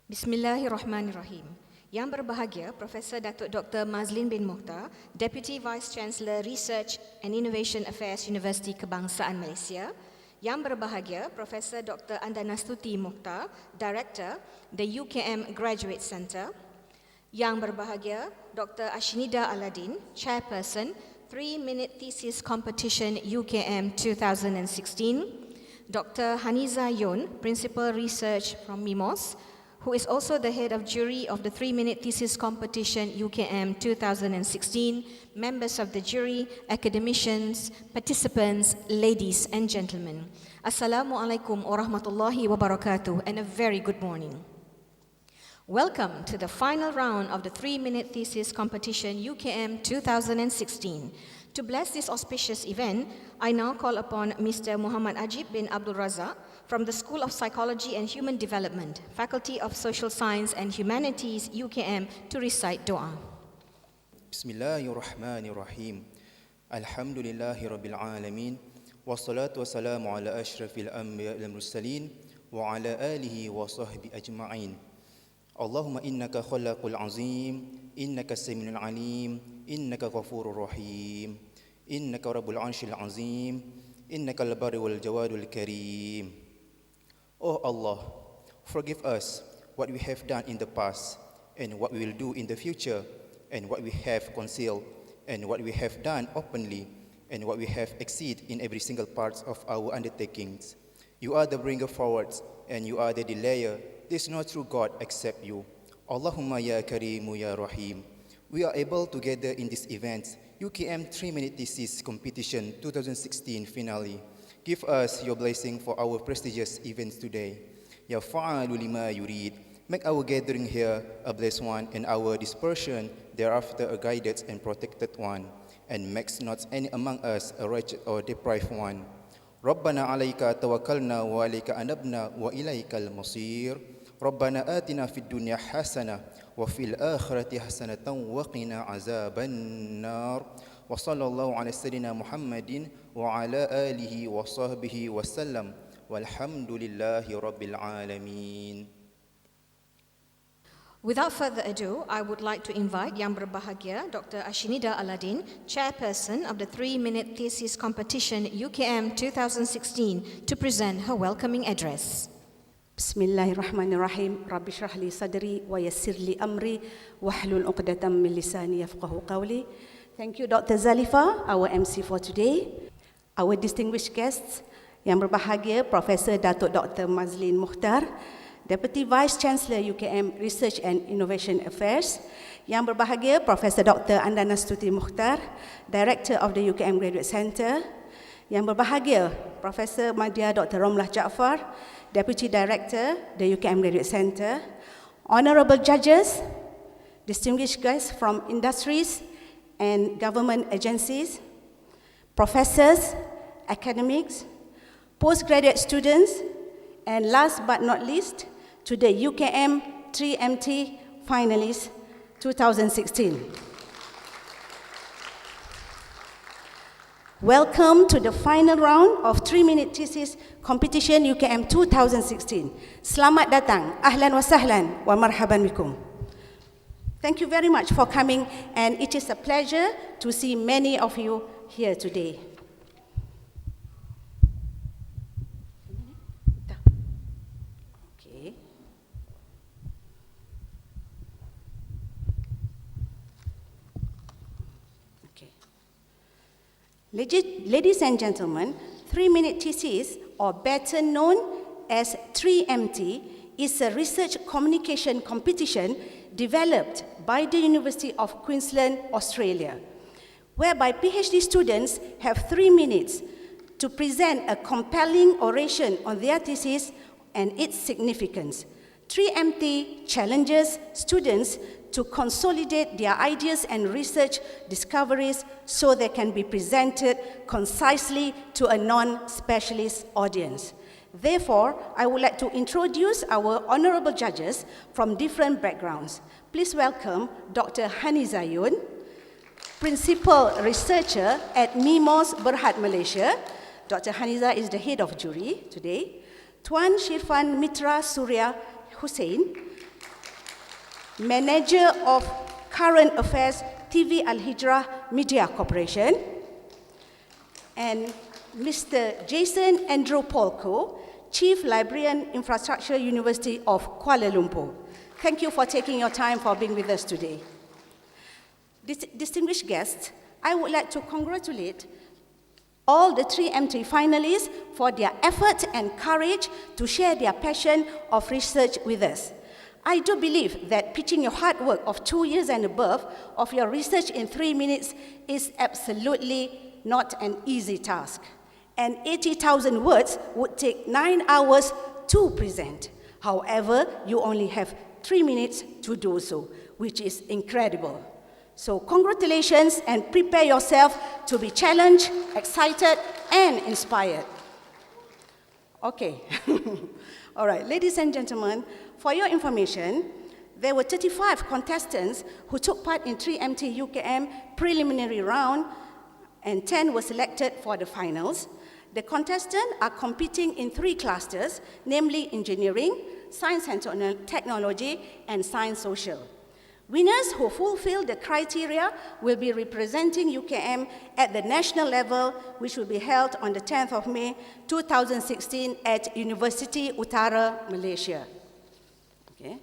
Bismillahirrahmanirrahim. Yang berbahagia, Profesor Datuk Dr. Mazlin bin Mokhtar, Deputy Vice Chancellor Research and Innovation Affairs Universiti Kebangsaan Malaysia. Yang berbahagia, Profesor Dr. Andanastuti Mokhtar, Director, the UKM Graduate Centre. Yang berbahagia, Dr. Ashinida Aladin, Chairperson, 3-Minute Thesis Competition UKM 2016. Dr. Haniza Yun, Principal Research from MIMOS, who is also the head of jury of the 3-Minute Thesis Competition UKM 2016, members of the jury, academicians, participants, ladies and gentlemen. Assalamualaikum warahmatullahi wabarakatuh and a very good morning. Welcome to the final round of the 3-Minute Thesis Competition UKM 2016. To bless this auspicious event, I now call upon Mr. Muhammad Ajib bin Abdul Razak from the School of Psychology and Human Development, Faculty of Social Science and Humanities, UKM, to recite dua. Bismillahirrahmanirrahim. Alhamdulillahi Rabbil Alamin. Wassalatu wassalamu ala ashrafil anbiya wal mursalin wa ala alihi wa sahbihi ajma'in. Allahumma innaka khalaqul azim, innaka samiul alim, innaka ghafurur rahim, innaka rabbul arshil azim, innaka al-barri wal jawadul karim. Oh Allah, forgive us what we have done in the past and what we will do in the future, and what we have concealed and what we have done openly and what we have exceeded in every single part of our undertakings. You are the bringer forwards and you are the delayer. There is no true God except you. Allahumma ya Karimu ya Rahim. We are able to gather in this event, UKM 3-Minute Thesis Competition 2016 finale. Give us your blessing for our prestigious events today. Ya fa'alu lima yurid. Make our gathering here a blessed one and our dispersion thereafter a guided and protected one. And makes not any among us a wretched or deprived one. Rabbana alayka tawakkalna wa alayka anabna wa ilaykal masir. Rabbana atina fid dunya hasanah wa fil akhirati hasanatan wa qina azaban nar. Wa sallallahu ala sayyidina Muhammadin wa ala alihi wa sahbihi wa sallam. Walhamdulillahi rabbil alamin. Without further ado, I would like to invite Yang Berbahagia Dr. Ashinida Aladin, Chairperson of the 3-Minute Thesis Competition UKM 2016, to present her welcoming address. Bismillahirrahmanirrahim. Rabbi shrah li sadri wa yassir li amri wahlul 'uqdatam min lisani yafqahu qawli. Thank you, Dr. Zalifa, our MC for today. Our distinguished guests, Yang Berbahagia Profesor Datuk Dr. Mazlin Mokhtar, Deputy Vice Chancellor UKM Research and Innovation Affairs. Yang Berbahagia Profesor Dr. Andanastuti Mokhtar, Director of the UKM Graduate Centre. Yang Berbahagia Profesor Madya Dr. Romlah Jaafar, Deputy Director, the UKM Graduate Centre. Honourable judges, distinguished guests from industries and government agencies, professors, academics, postgraduate students, and last but not least, to the UKM 3MT finalists 2016. Welcome to the final round of 3-Minute Thesis Competition UKM 2016. Selamat datang, ahlan wa sahlan wa marhaban bikum. Thank you very much for coming, and it is a pleasure to see many of you here today. Okay. Ladies and gentlemen, 3-Minute Thesis, or better known as 3MT, is a research communication competition developed by the University of Queensland, Australia, whereby PhD students have 3 minutes to present a compelling oration on their thesis and its significance. 3MT challenges students to consolidate their ideas and research discoveries so they can be presented concisely to a non-specialist audience. Therefore, I would like to introduce our honourable judges from different backgrounds. Please welcome Dr. Haniza Yun, Principal Researcher at MIMOS Berhad, Malaysia. Dr. Haniza is the head of jury today. Tuan Shirfan Mitra Surya Hussein, Manager of Current Affairs, TV Al-Hijrah Media Corporation, and Mr. Jason Andrew Polko, Chief Librarian, Infrastructure University of Kuala Lumpur. Thank you for taking your time for being with us today. Distinguished guests, I would like to congratulate all the 3MT finalists for their effort and courage to share their passion of research with us. I do believe that pitching your hard work of 2 years and above of your research in 3 minutes is absolutely not an easy task. And 80,000 words would take 9 hours to present. However, you only have 3 minutes to do so, which is incredible. So congratulations, and prepare yourself to be challenged, excited, and inspired. Okay. All right, ladies and gentlemen, for your information, there were 35 contestants who took part in 3MT UKM preliminary round, and 10 were selected for the finals. The contestants are competing in 3 clusters, namely engineering, science and technology, and science social. Winners who fulfill the criteria will be representing UKM at the national level, which will be held on the 10th of May 2016 at University Utara, Malaysia. Okay.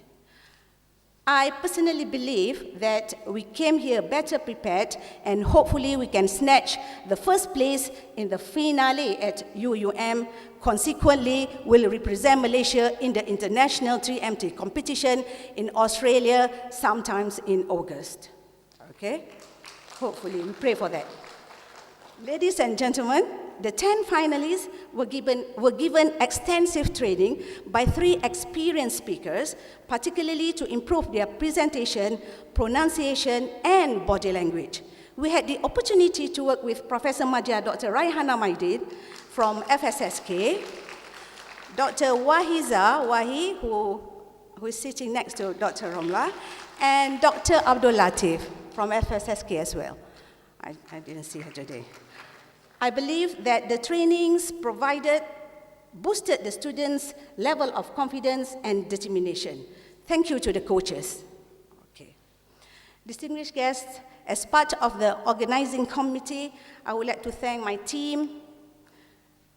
I personally believe that we came here better prepared, and hopefully we can snatch the first place in the finale at UUM. Consequently, will represent Malaysia in the international 3MT competition in Australia sometimes in August. Okay? Hopefully, we pray for that. Ladies and gentlemen, the 10 finalists were given extensive training by 3 experienced speakers, particularly to improve their presentation, pronunciation, and body language. We had the opportunity to work with Professor Madya Dr. Raihana Maidin from FSSK, Dr. Wahi, who is sitting next to Dr. Romla, and Dr. Abdul Latif from FSSK as well. I didn't see her today. I believe that the trainings provided boosted the students' level of confidence and determination. Thank you to the coaches. Okay. Distinguished guests, as part of the organizing committee, I would like to thank my team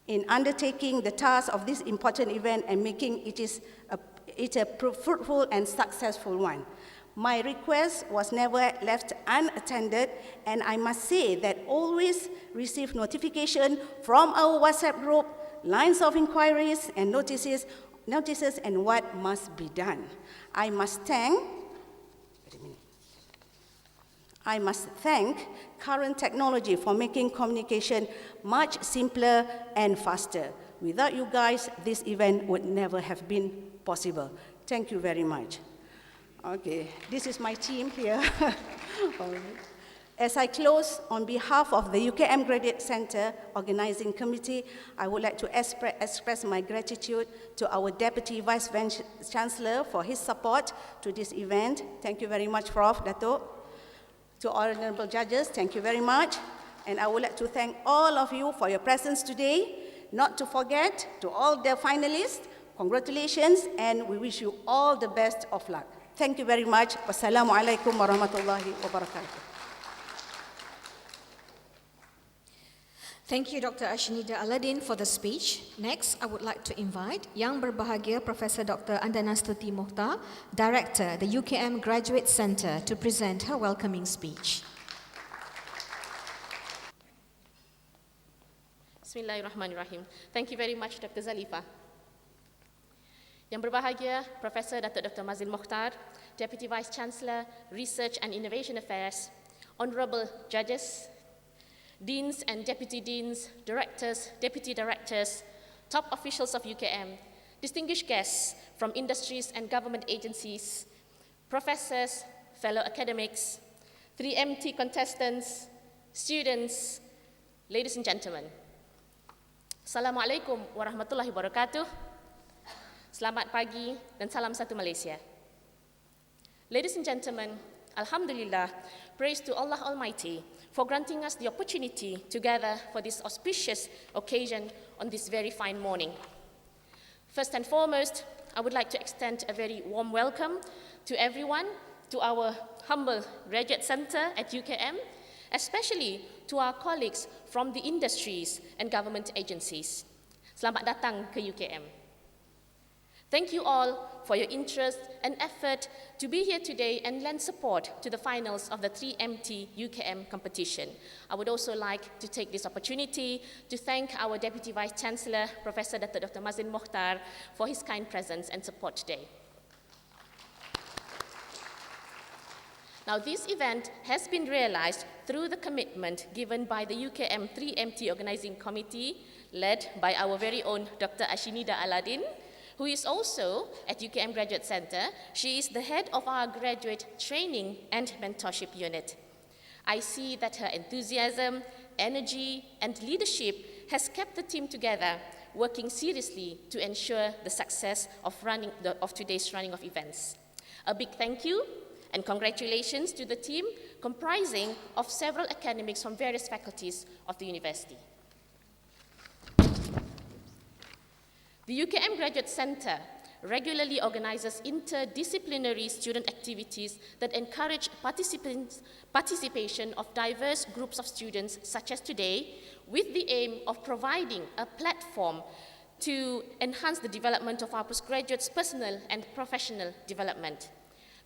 in undertaking the task of this important event and making it a fruitful and successful one. My request was never left unattended, and I must say that always receive notification from our WhatsApp group, lines of inquiries and notices and what must be done. I must thank current technology for making communication much simpler and faster. Without you guys, this event would never have been possible. Thank you very much. Okay, this is my team here. As I close, on behalf of the UKM Graduate Center Organizing Committee, I would like to express my gratitude to our Deputy Vice Chancellor for his support to this event. Thank you very much, Prof. Dato'. To honorable judges, thank you very much. And I would like to thank all of you for your presence today. Not to forget, to all the finalists, congratulations, and we wish you all the best of luck. Thank you very much. Wassalamu alaikum warahmatullahi wabarakatuh. Thank you, Dr. Ashnida Aladdin, for the speech. Next, I would like to invite Yang Berbahagia Professor Dr. Andanastuti Mohtar, Director, the UKM Graduate Center, to present her welcoming speech. Bismillahirrahmanirrahim. Thank you very much, Dr. Zalifa. Yang Berbahagia Professor Dr. Mazlin Mohtar, Deputy Vice Chancellor, Research and Innovation Affairs, Honorable Judges, Deans and Deputy Deans, Directors, Deputy Directors, top officials of UKM, distinguished guests from industries and government agencies, professors, fellow academics, 3MT contestants, students, ladies and gentlemen. Assalamualaikum warahmatullahi wabarakatuh. Selamat pagi dan salam satu Malaysia. Ladies and gentlemen, Alhamdulillah, praise to Allah Almighty for granting us the opportunity to gather for this auspicious occasion on this very fine morning. First and foremost, I would like to extend a very warm welcome to everyone to our humble graduate center at UKM, especially to our colleagues from the industries and government agencies. Selamat datang ke UKM. Thank you all for your interest and effort to be here today and lend support to the finals of the 3MT UKM competition. I would also like to take this opportunity to thank our Deputy Vice Chancellor, Professor Dr. Mazlin Mokhtar, for his kind presence and support today. Now, this event has been realized through the commitment given by the UKM 3MT Organizing Committee, led by our very own Dr. Ashinida Aladin, who is also at UKM Graduate Center. She is the head of our graduate training and mentorship unit. I see that her enthusiasm, energy, and leadership has kept the team together, working seriously to ensure the success of today's running of events. A big thank you and congratulations to the team comprising of several academics from various faculties of the university. The UKM Graduate Center regularly organizes interdisciplinary student activities that encourage participation of diverse groups of students, such as today, with the aim of providing a platform to enhance the development of our postgraduates' personal and professional development.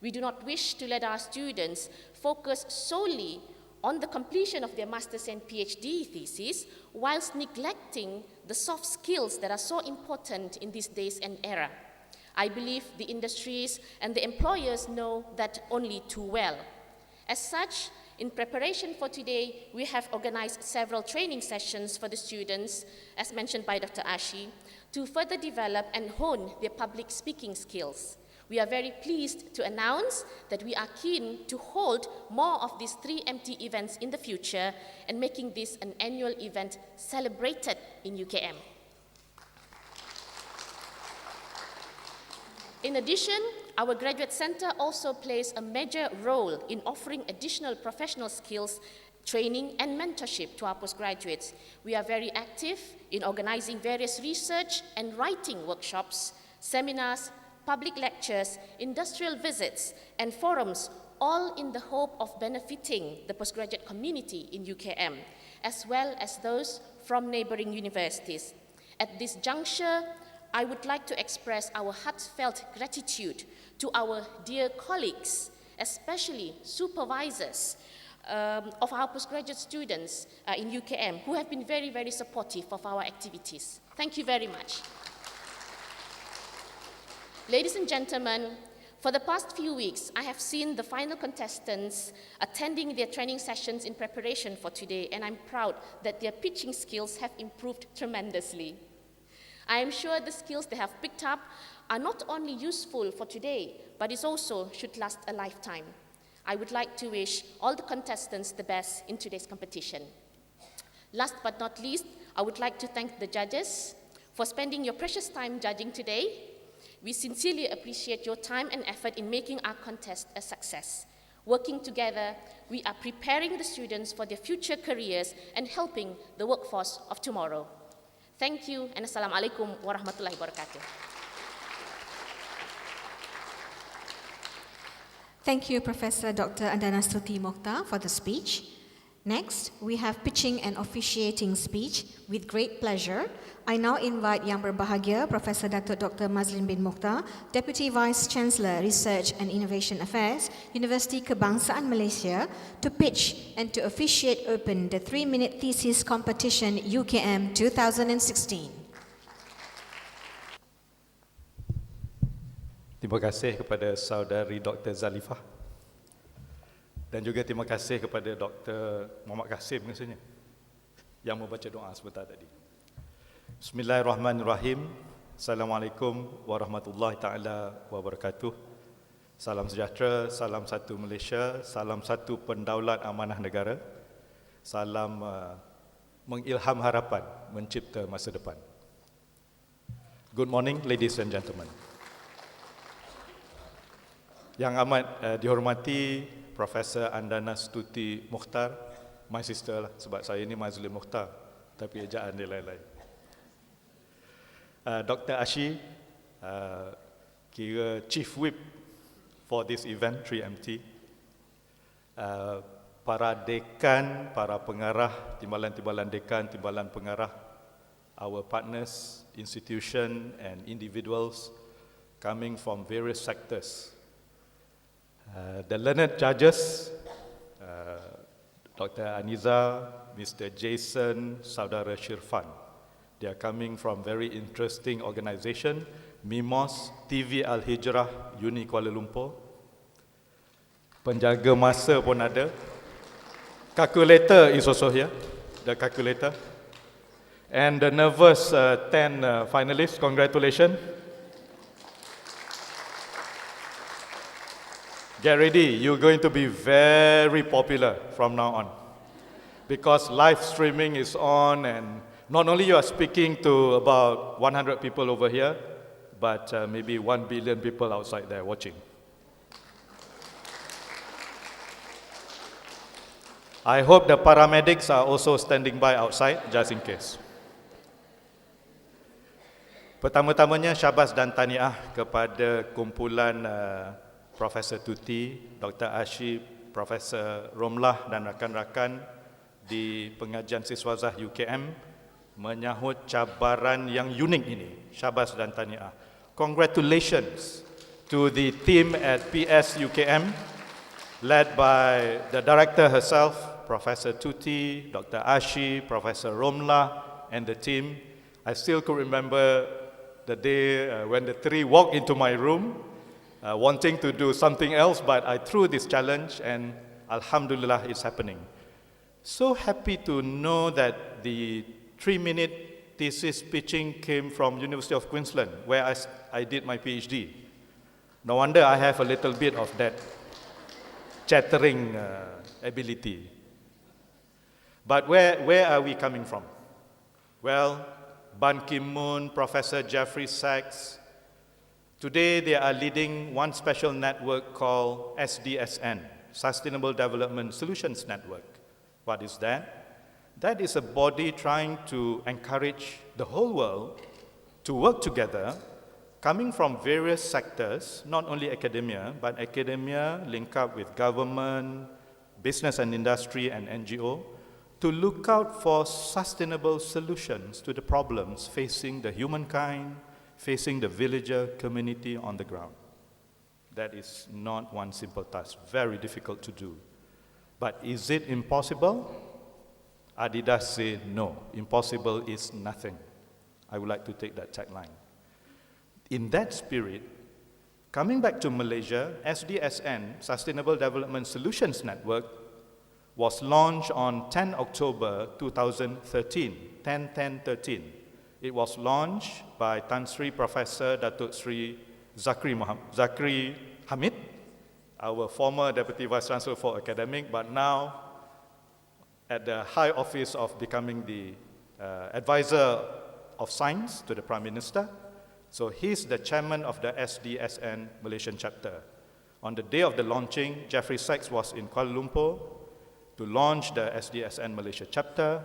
We do not wish to let our students focus solely on the completion of their master's and PhD thesis, whilst neglecting the soft skills that are so important in these days and era. I believe the industries and the employers know that only too well. As such, in preparation for today, we have organized several training sessions for the students, as mentioned by Dr. Ashi, to further develop and hone their public speaking skills. We are very pleased to announce that we are keen to hold more of these 3MT events in the future and making this an annual event celebrated in UKM. In addition, our Graduate Center also plays a major role in offering additional professional skills, training, and mentorship to our postgraduates. We are very active in organizing various research and writing workshops, seminars, public lectures, industrial visits, and forums, all in the hope of benefiting the postgraduate community in UKM, as well as those from neighboring universities. At this juncture, I would like to express our heartfelt gratitude to our dear colleagues, especially supervisors of our postgraduate students in UKM, who have been very, very supportive of our activities. Thank you very much. Ladies and gentlemen, for the past few weeks, I have seen the final contestants attending their training sessions in preparation for today, and I'm proud that their pitching skills have improved tremendously. I am sure the skills they have picked up are not only useful for today, but it also should last a lifetime. I would like to wish all the contestants the best in today's competition. Last but not least, I would like to thank the judges for spending your precious time judging today. We sincerely appreciate your time and effort in making our contest a success. Working together, we are preparing the students for their future careers and helping the workforce of tomorrow. Thank you, and Assalamualaikum warahmatullahi wabarakatuh. Thank you, Professor Dr. Andana Stuti Mokhtar, for the speech. Next, we have pitching and officiating speech. With great pleasure, I now invite Yang Berbahagia, Professor Dr. Mazlin bin Mokhtar, Deputy Vice Chancellor, Research and Innovation Affairs, University Kebangsaan Malaysia, to pitch and to officiate open the 3-minute thesis competition UKM 2016. Terima kasih kepada saudari Dr. Zalifah. Dan juga terima kasih kepada Dr. Muhammad Kasim rasanya yang membaca doa sebentar tadi. Bismillahirrahmanirrahim. Assalamualaikum warahmatullahi taala wabarakatuh. Salam sejahtera, salam satu Malaysia, salam satu pendaulat amanah negara. Salam mengilham harapan, mencipta masa depan. Good morning, ladies and gentlemen. Yang amat dihormati Profesor Andana Stuti Mokhtar, my sister lah, sebab saya ni Mazlin Mokhtar, tapi ejaan dia lain-lain. Dr. Ashi, kira Chief Whip for this event, 3MT. Para dekan, para pengarah, timbalan-timbalan dekan, timbalan pengarah, our partners, institution and individuals coming from various sectors. The learned judges, Dr. Aniza, Mr. Jason, Saudara Shirfan. They are coming from very interesting organisation, MIMOS, TV Al-Hijrah, Uni Kuala Lumpur. Penjaga masa pun ada. Calculator is also here, the calculator. And the nervous 10 finalists, congratulations. Get ready, you're going to be very popular from now on. Because live streaming is on, and not only you are speaking to about 100 people over here, but maybe 1 billion people outside there watching. I hope the paramedics are also standing by outside, just in case. Pertama-tamanya syabas dan tahniah kepada kumpulan Profesor Tuti, Dr. Ashib, Profesor Romlah dan rakan-rakan di pengajian siswazah UKM menyahut cabaran yang unik ini. Syabas dan tahniah. Congratulations to the team at PS UKM, led by the director herself, Professor Tuti, Dr. Ashi, Professor Romlah, and the team. I still could remember the day when the three walked into my room, wanting to do something else, but I threw this challenge, and Alhamdulillah, it's happening. So happy to know that the 3-minute thesis pitching came from University of Queensland, where I did my PhD. No wonder I have a little bit of that chattering ability. But where are we coming from? Well, Ban Ki-moon, Professor Jeffrey Sachs, today they are leading one special network called SDSN, Sustainable Development Solutions Network. What is that? That is a body trying to encourage the whole world to work together, coming from various sectors, not only academia, but academia linked up with government, business and industry, and NGO, to look out for sustainable solutions to the problems facing the humankind, facing the villager community on the ground. That is not one simple task, very difficult to do. But is it impossible? Adidas say no, impossible is nothing. I would like to take that tagline. In that spirit, coming back to Malaysia, SDSN, Sustainable Development Solutions Network, was launched on 10 October 2013, 10-10-13. It was launched by Tan Sri Professor Datuk Sri Zakri Hamid, our former Deputy Vice Chancellor for Academic, but now at the high office of becoming the Advisor of Science to the Prime Minister. So he's the chairman of the SDSN Malaysian chapter. On the day of the launching, Jeffrey Sachs was in Kuala Lumpur to launch the SDSN Malaysia chapter.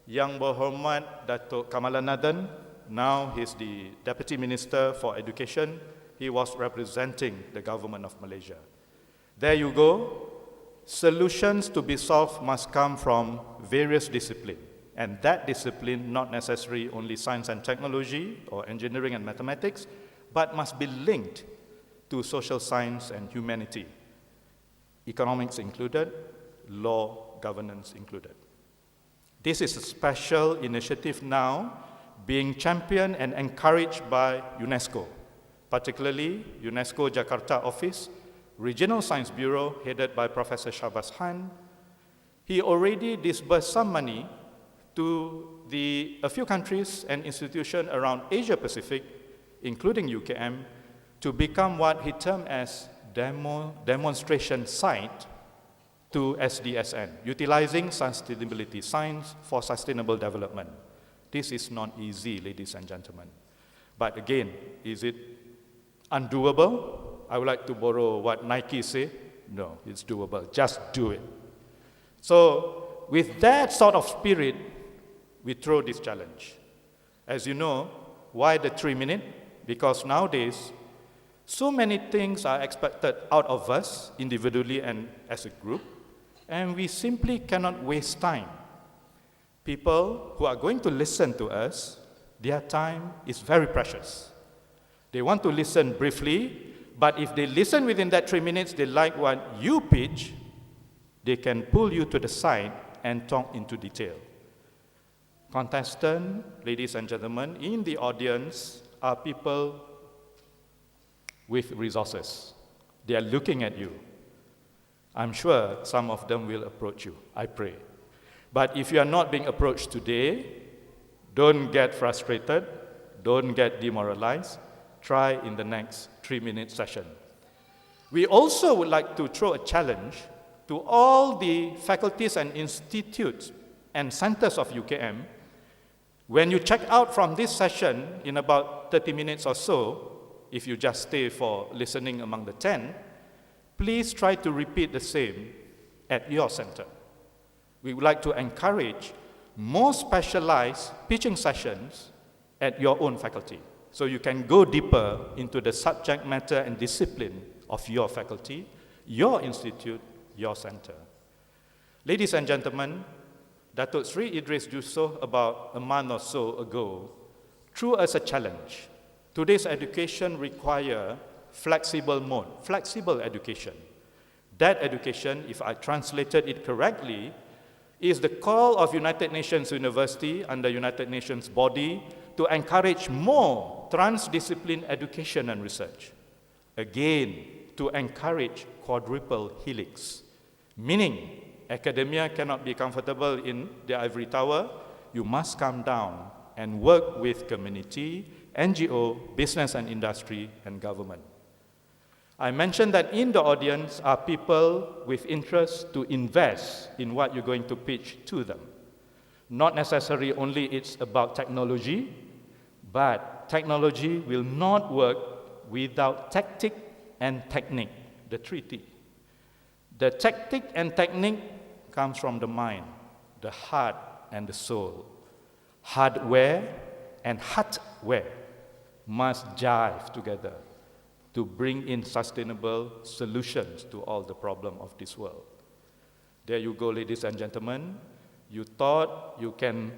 Yang Berhormat Datuk Kamalanathan, now he's the Deputy Minister for Education. He was representing the government of Malaysia. There you go. Solutions to be solved must come from various disciplines. And that discipline, not necessarily only science and technology or engineering and mathematics, but must be linked to social science and humanity. Economics included, law, governance included. This is a special initiative now being championed and encouraged by UNESCO, particularly UNESCO Jakarta Office, Regional Science Bureau headed by Professor Shahbaz Khan. He already disbursed some money to a few countries and institutions around Asia Pacific, including UKM, to become what he termed as demonstration site to SDSN, utilizing sustainability science for sustainable development. This is not easy, ladies and gentlemen. But again, is it undoable? I would like to borrow what Nike say. No, it's doable. Just do it. So with that sort of spirit, we throw this challenge. As you know, why the 3 minute? Because nowadays, So many things are expected out of us, individually and as a group, and we simply cannot waste time. People who are going to listen to us, their time is very precious. They want to listen briefly, but if they listen within that 3 minutes, they like what you pitch, they can pull you to the side and talk into detail. Contestants, ladies and gentlemen, in the audience are people with resources. They are looking at you. I'm sure some of them will approach you, I pray. But if you are not being approached today, don't get frustrated, don't get demoralized. Try in the next 3-minute session. We also would like to throw a challenge to all the faculties and institutes and centers of UKM. When you check out from this session in about 30 minutes or so, if you just stay for listening among the 10, please try to repeat the same at your center. We would like to encourage more specialized pitching sessions at your own faculty, so you can go deeper into the subject matter and discipline of your faculty, your institute, your center. Ladies and gentlemen, Datuk Sri Idris Yusof about a month or so ago threw us a challenge. Today's education requires flexible mode, flexible education. That education, if I translated it correctly, is the call of United Nations University under United Nations body to encourage more transdiscipline education and research. Again, to encourage quadruple helix, meaning academia cannot be comfortable in the ivory tower. You must come down and work with community, NGO, business and industry, and government. I mentioned that in the audience are people with interest to invest in what you're going to pitch to them. Not necessarily only it's about technology, but technology will not work without tactic and technique, the 3T. The tactic and technique comes from the mind, the heart and the soul. Hardware and heartware must jive together to bring in sustainable solutions to all the problems of this world. There you go, ladies and gentlemen. You thought you can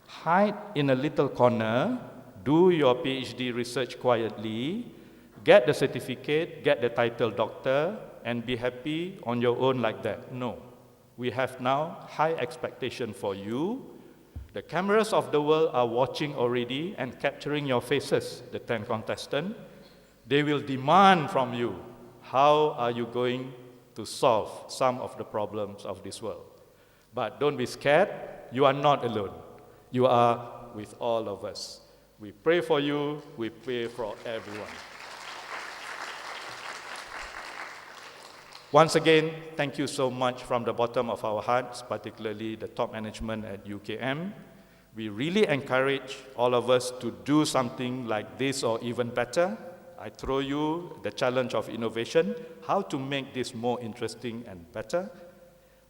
hide in a little corner, do your PhD research quietly, get the certificate, get the title doctor, and be happy on your own like that. No. We have now high expectation for you. The cameras of the world are watching already and capturing your faces, the 10 contestants. They will demand from you, how are you going to solve some of the problems of this world? But don't be scared, you are not alone. You are with all of us. We pray for you, we pray for everyone. Once again, thank you so much from the bottom of our hearts, particularly the top management at UKM. We really encourage all of us to do something like this or even better. I throw you the challenge of innovation, how to make this more interesting and better.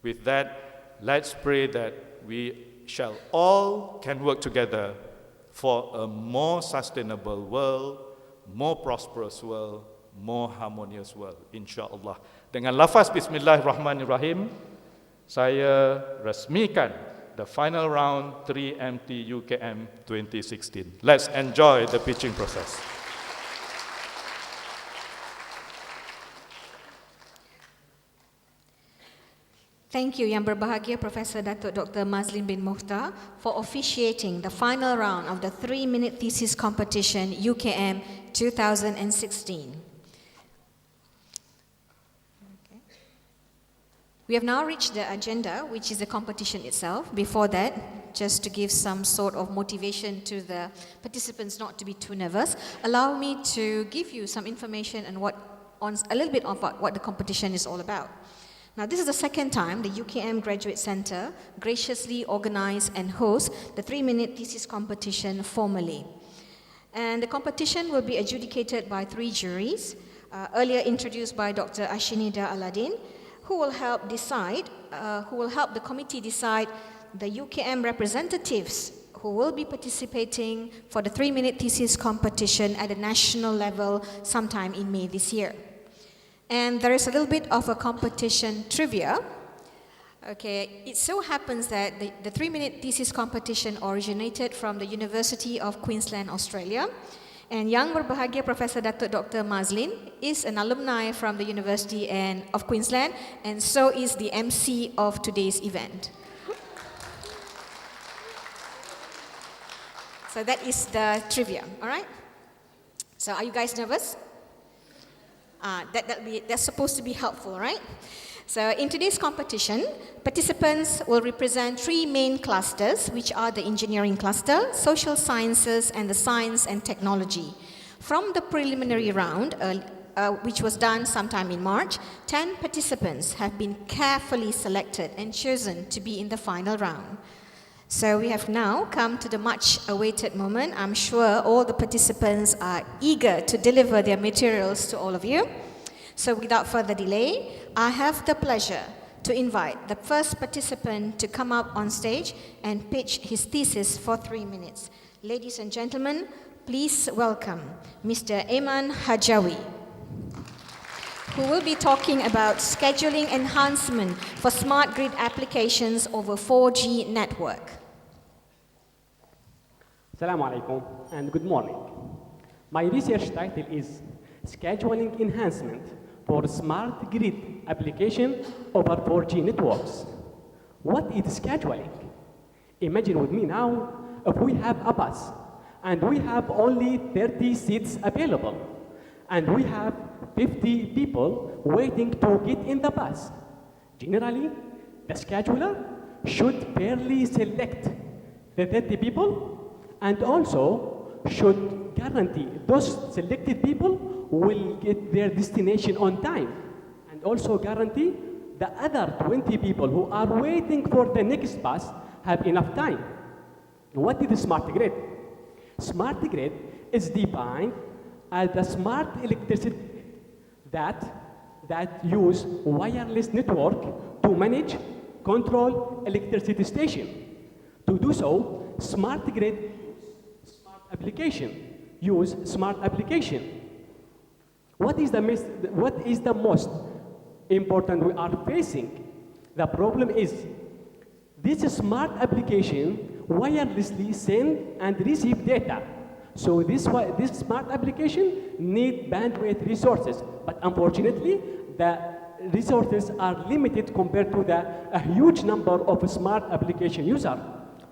With that, let's pray that we shall all can work together for a more sustainable world, more prosperous world, more harmonious world, insyaAllah. Dengan lafaz Bismillahirrahmanirrahim, saya resmikan the final round 3MT UKM 2016. Let's enjoy the pitching process. Thank you, Yang Berbahagia Professor Datuk Dr. Mazlin bin Mohtar, for officiating the final round of the 3-minute thesis competition UKM 2016. We have now reached the agenda, which is the competition itself. Before that, just to give some sort of motivation to the participants not to be too nervous, allow me to give you some information and a little bit about what the competition is all about. Now, this is the second time the UKM Graduate Centre graciously organised and hosts the 3-minute thesis competition formally. And the competition will be adjudicated by 3 juries, earlier introduced by Dr. Ashinida Aladdin, who will help the committee decide the UKM representatives who will be participating for the 3-minute thesis competition at the national level sometime in May this year. And there is a little bit of a competition trivia. Okay, it so happens that the 3-minute thesis competition originated from the University of Queensland, Australia. And Yang Berbahagia Professor Datuk Dr. Mazlin is an alumni from the University of Queensland, and so is the MC of today's event. So that is the trivia, all right? So are you guys nervous? That's supposed to be helpful, right? So in today's competition, participants will represent 3 main clusters, which are the engineering cluster, social sciences, and the science and technology. From the preliminary round, which was done sometime in March, 10 participants have been carefully selected and chosen to be in the final round. So we have now come to the much-awaited moment. I'm sure all the participants are eager to deliver their materials to all of you. So without further delay, I have the pleasure to invite the first participant to come up on stage and pitch his thesis for 3 minutes. Ladies and gentlemen, please welcome Mr. Aiman Hajawi, who will be talking about scheduling enhancement for smart grid applications over 4G network. Assalamu alaikum and good morning. My research title is Scheduling Enhancement for Smart Grid Application over 4G Networks. What is scheduling? Imagine with me now, if we have a bus and we have only 30 seats available and we have 50 people waiting to get in the bus. Generally, the scheduler should fairly select the 30 people and also should guarantee those selected people will get their destination on time, and also guarantee the other 20 people who are waiting for the next bus have enough time. What is the smart grid? Smart grid is defined as the smart electricity that use wireless network to manage, control electricity station. To do so, smart grid use smart application. What is the most important we are facing? The problem is this smart application wirelessly send and receive data. So this smart application need bandwidth resources, but unfortunately the resources are limited compared to a huge number of smart application users.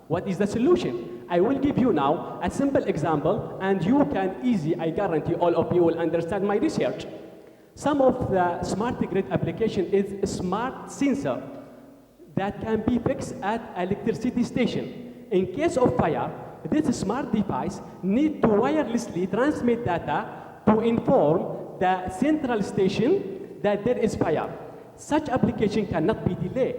What is the solution? I will give you now a simple example, and you can I guarantee all of you will understand my research. Some of the smart grid application is a smart sensor that can be fixed at electricity station. In case of fire, this smart device need to wirelessly transmit data to inform the central station that there is fire. Such application cannot be delayed.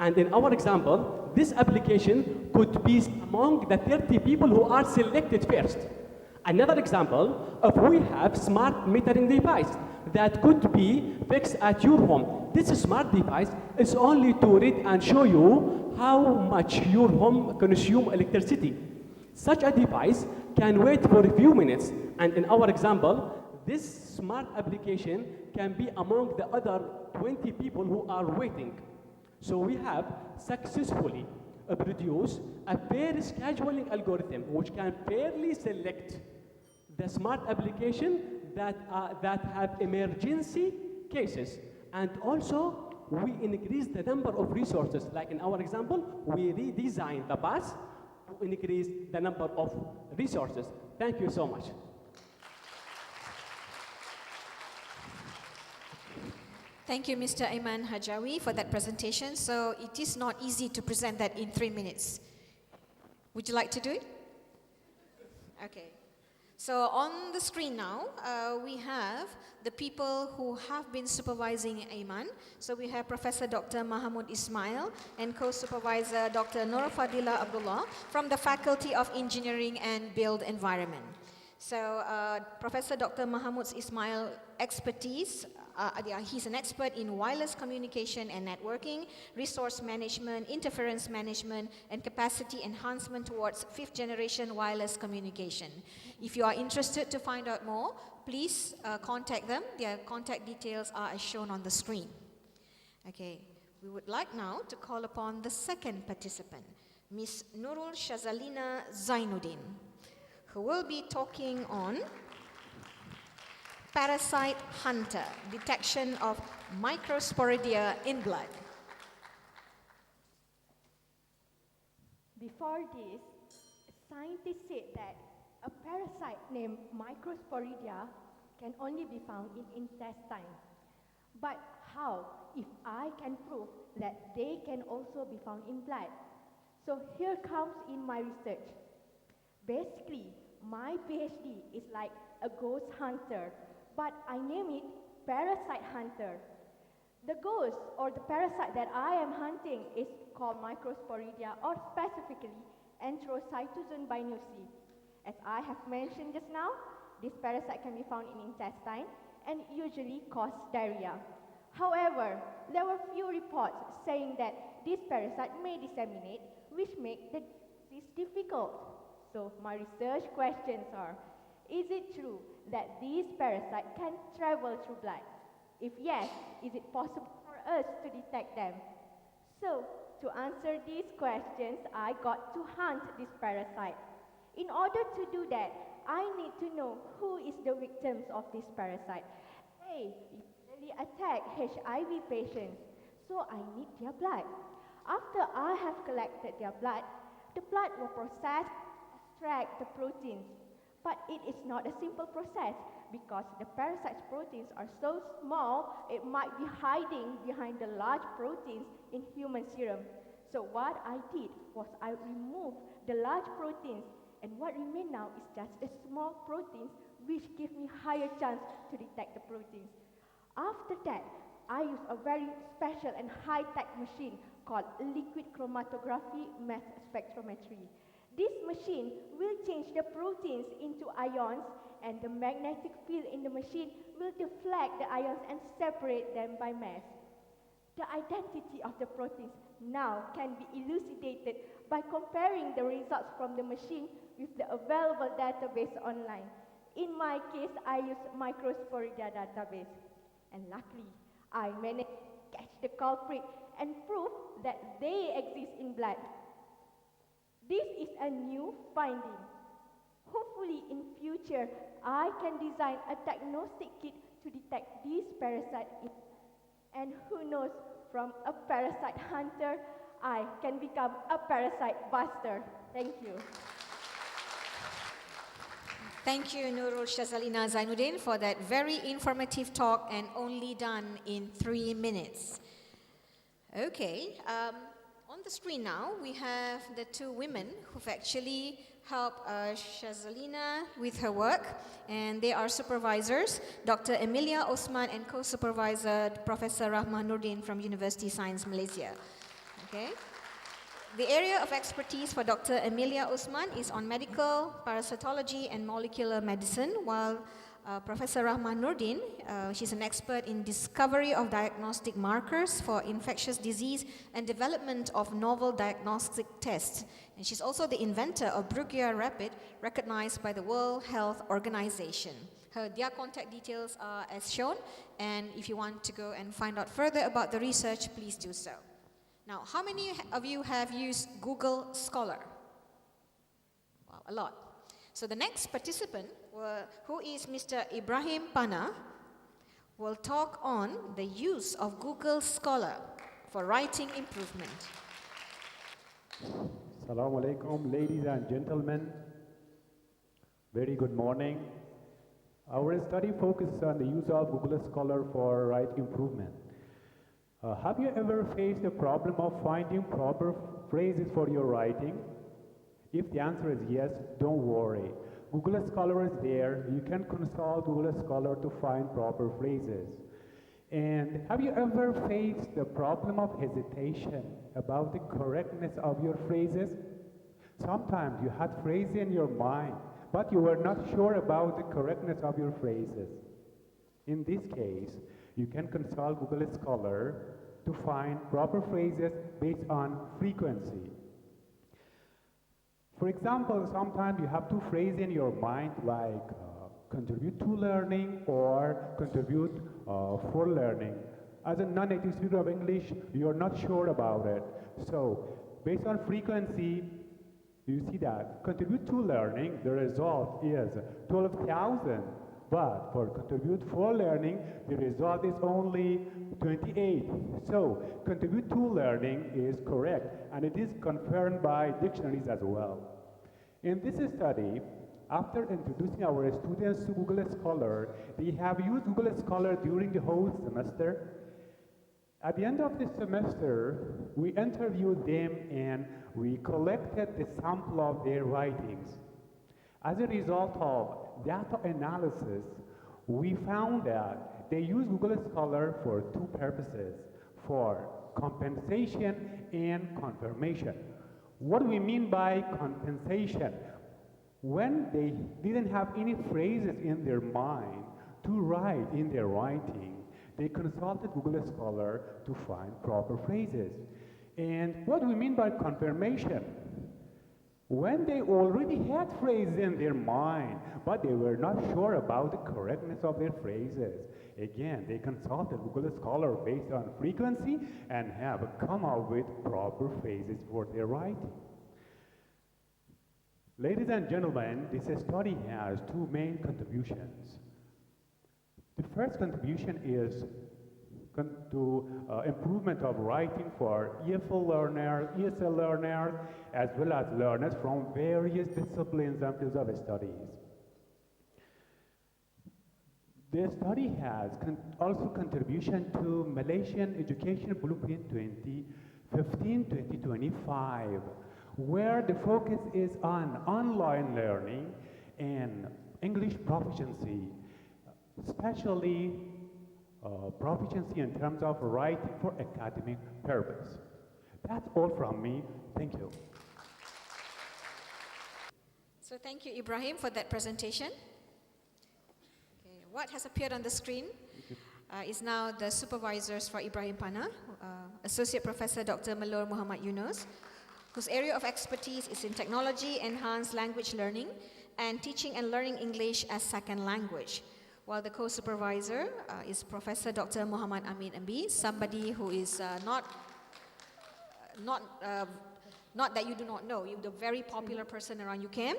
And in our example, this application could be among the 30 people who are selected first. Another example, if we have smart metering device that could be fixed at your home. This smart device is only to read and show you how much your home consumes electricity. Such a device can wait for a few minutes, and in our example, this smart application can be among the other 20 people who are waiting. So we have successfully produced a fair scheduling algorithm which can fairly select the smart application that have emergency cases. And also, we increase the number of resources. Like in our example, we redesign the bus to increase the number of resources. Thank you so much. Thank you, Mr. Aiman Hajawi, for that presentation. So it is not easy to present that in 3 minutes. Would you like to do it? Okay. So on the screen now, we have the people who have been supervising Aiman. So we have Professor Dr. Mahamud Ismail and co-supervisor Dr. Nur Fadila Abdullah from the Faculty of Engineering and Built Environment. So Professor Dr. Mahamud Ismail expertise, he's an expert in wireless communication and networking, resource management, interference management, and capacity enhancement towards 5th generation wireless communication. If you are interested to find out more, please contact them. Their contact details are as shown on the screen. Okay, we would like now to call upon the second participant, Ms. Nurul Shazalina Zainuddin, who will be talking on parasite hunter, detection of microsporidia in blood. Before this, scientists said that a parasite named microsporidia can only be found in intestine. But how if I can prove that they can also be found in blood? So here comes in my research. Basically, my PhD is like a ghost hunter, but I name it parasite hunter. The ghost or the parasite that I am hunting is called microsporidia, or specifically Enterocytozoon bainusi. As I have mentioned just now, this parasite can be found in intestine and usually cause diarrhea. However, there were few reports saying that this parasite may disseminate, which make the disease difficult. So my research questions are, is it true that these parasites can travel through blood? If yes, is it possible for us to detect them? So to answer these questions, I got to hunt this parasite. In order to do that, I need to know who is the victims of this parasite. They usually attack HIV patients, so I need their blood. After I have collected their blood, the blood will process, extract the proteins. But it is not a simple process because the parasite's proteins are so small, it might be hiding behind the large proteins in human serum. So what I did was I removed the large proteins, and what remains now is just the small proteins, which give me higher chance to detect the proteins. After that, I use a very special and high-tech machine called liquid chromatography-mass spectrometry. This machine will change the proteins into ions, and the magnetic field in the machine will deflect the ions and separate them by mass. The identity of the proteins now can be elucidated by comparing the results from the machine with the available database online. In my case, I use microsporidia database. And luckily, I managed to catch the culprit and prove that they exist in blood. This is a new finding. Hopefully in future, I can design a diagnostic kit to detect these parasites. And who knows, from a parasite hunter, I can become a parasite buster. Thank you. Thank you, Nurul Shazalina Zainuddin, for that very informative talk and only done in 3 minutes. Okay. On the screen now, we have the two women who've actually helped Shazalina with her work, and they are supervisors, Dr. Emilia Osman and co-supervisor Professor Rahman Nurdin from University Science Malaysia. Okay. The area of expertise for Dr. Emilia Osman is on medical, parasitology, and molecular medicine, while Professor Rahman Nurdin, she's an expert in discovery of diagnostic markers for infectious disease and development of novel diagnostic tests. And she's also the inventor of Brugia Rapid, recognized by the World Health Organization. Their contact details are as shown, and if you want to go and find out further about the research, please do so. Now, how many of you have used Google Scholar? Wow, a lot. So the next participant, who is Mr. Ibrahim Pana, will talk on the use of Google Scholar for writing improvement. Assalamu alaikum, ladies and gentlemen. Very good morning. Our study focuses on the use of Google Scholar for writing improvement. Have you ever faced the problem of finding proper phrases for your writing? If the answer is yes, don't worry. Google Scholar is there. You can consult Google Scholar to find proper phrases. And have you ever faced the problem of hesitation about the correctness of your phrases? Sometimes you had phrases in your mind, but you were not sure about the correctness of your phrases. In this case, you can consult Google Scholar to find proper phrases based on frequency. For example, sometimes you have two phrases in your mind like contribute to learning or contribute for learning. As a non-native speaker of English, you're not sure about it. So, based on frequency, you see that contribute to learning, the result is 12,000. But for contribute for learning, the result is only 28. So, contribute to learning is correct, and it is confirmed by dictionaries as well. In this study, after introducing our students to Google Scholar, they have used Google Scholar during the whole semester. At the end of the semester, we interviewed them and we collected the sample of their writings. As a result of data analysis, we found that they use Google Scholar for two purposes, for compensation and confirmation. What do we mean by compensation? When they didn't have any phrases in their mind to write in their writing, they consulted Google Scholar to find proper phrases. And what do we mean by confirmation? When they already had phrases in their mind, but they were not sure about the correctness of their phrases, again, they consulted Google Scholar based on frequency and have come up with proper phrases for their writing. Ladies and gentlemen, this study has two main contributions. The first contribution is to improvement of writing for EFL learners, ESL learners, as well as learners from various disciplines and fields of studies. The study has also contribution to Malaysian Education Blueprint 2015-2025, where the focus is on online learning and English proficiency, especially proficiency in terms of writing for academic purpose. That's all from me. Thank you. So thank you, Ibrahim, for that presentation. Okay, what has appeared on the screen is now the supervisors for Ibrahim Pana, Associate Professor Dr. Malur Muhammad Yunus, whose area of expertise is in technology, enhanced language learning, and teaching and learning English as second language. While the co-supervisor is Professor Dr. Muhammad Amin MB, somebody who is not that you do not know, you're the very popular person around UKM,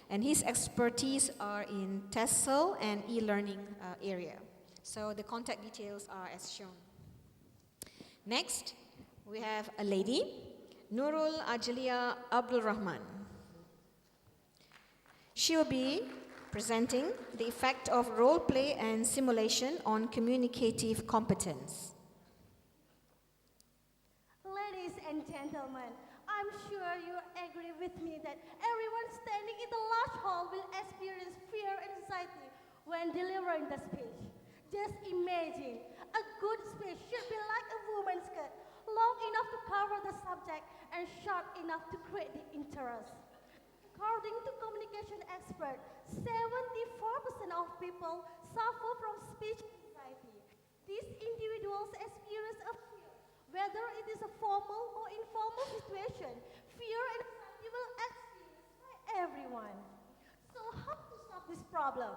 and his expertise are in TESOL and e-learning area. So the contact details are as shown. Next, we have a lady, Nurul Ajalia Abdul Rahman. She will be presenting the effect of role play and simulation on communicative competence. Ladies and gentlemen, I'm sure you agree with me that everyone standing in the large hall will experience fear and anxiety when delivering the speech. Just imagine, a good speech should be like a woman's skirt, long enough to cover the subject and short enough to create the interest. According to communication experts, 74% of people suffer from speech anxiety. These individuals experience a fear, whether it is a formal or informal situation. Fear and anxiety will exist by everyone. So how to solve this problem?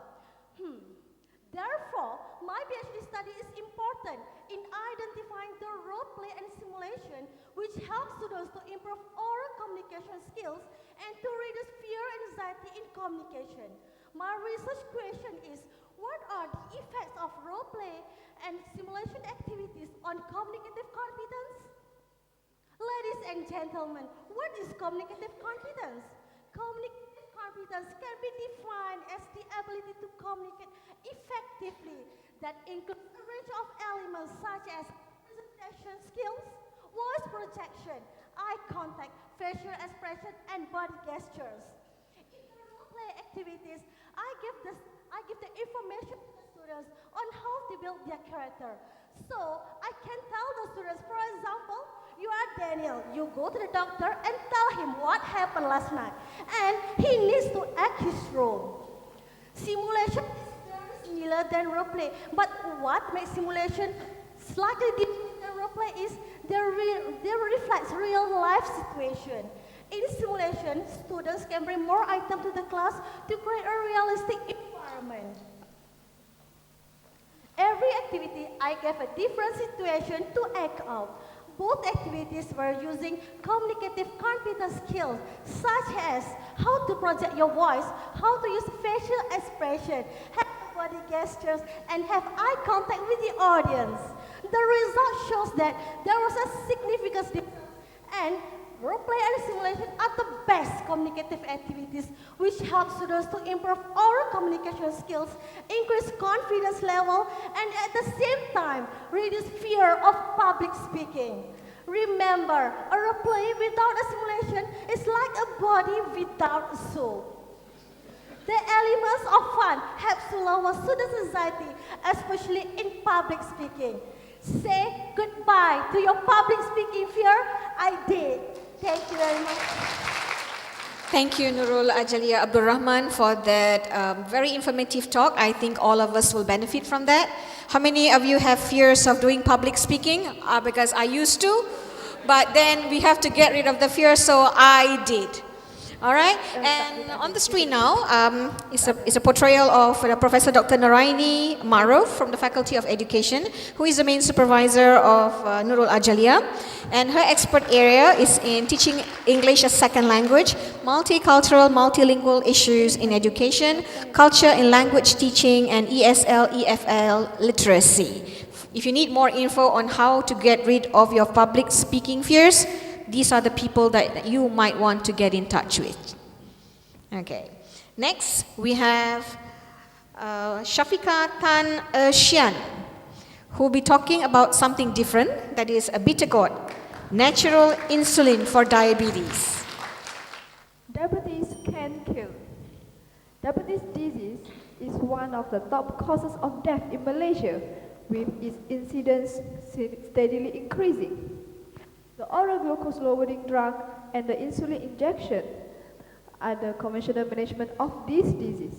Therefore, my PhD study is important in identifying the role play and simulation which help students to improve oral communication skills and to reduce fear and anxiety in communication. My research question is, what are the effects of role play and simulation activities on communicative competence? Ladies and gentlemen, what is communicative competence? Communicative competence can be defined as the ability to communicate effectively that includes a range of elements such as presentation skills, voice projection, eye contact, facial expression, and body gestures. In the role play activities, I give the information to the students on how to build their character. So I can tell the students, for example, you are Daniel, you go to the doctor and tell him what happened last night, and he needs to act his role. than roleplay. But what makes simulation slightly different than roleplay is they reflect real life situation. In simulation, students can bring more items to the class to create a realistic environment. Every activity, I gave a different situation to act out. Both activities were using communicative competence skills, such as how to project your voice, how to use facial expression, have body gestures, and have eye contact with the audience. The result shows that there was a significant difference, and role-play and simulation are the best communicative activities which help students to improve oral communication skills, increase confidence level, and at the same time, reduce fear of public speaking. Remember, a role-play without a simulation is like a body without a soul. The elements of fun help to lower student anxiety, especially in public speaking. Say goodbye to your public speaking fear. I did. Thank you very much. Thank you, Nurul Ajalia Abdul Rahman, for that very informative talk. I think all of us will benefit from that. How many of you have fears of doing public speaking? Because I used to, but then we have to get rid of the fear, so I did. All right, and on the screen now is a portrayal of Professor Dr. Naraini Maruf from the Faculty of Education, who is the main supervisor of Nurul Ajalia, and her expert area is in teaching English as second language, multicultural, multilingual issues in education, culture in language teaching, and ESL, EFL literacy. If you need more info on how to get rid of your public speaking fears, these are the people that you might want to get in touch with. Okay. Next, we have Shafika Tan Shian, who will be talking about something different, that is a beta-GOT, natural insulin for diabetes. Diabetes can kill. Diabetes disease is one of the top causes of death in Malaysia, with its incidence steadily increasing. The oral glucose lowering drug and the insulin injection are the conventional management of this disease.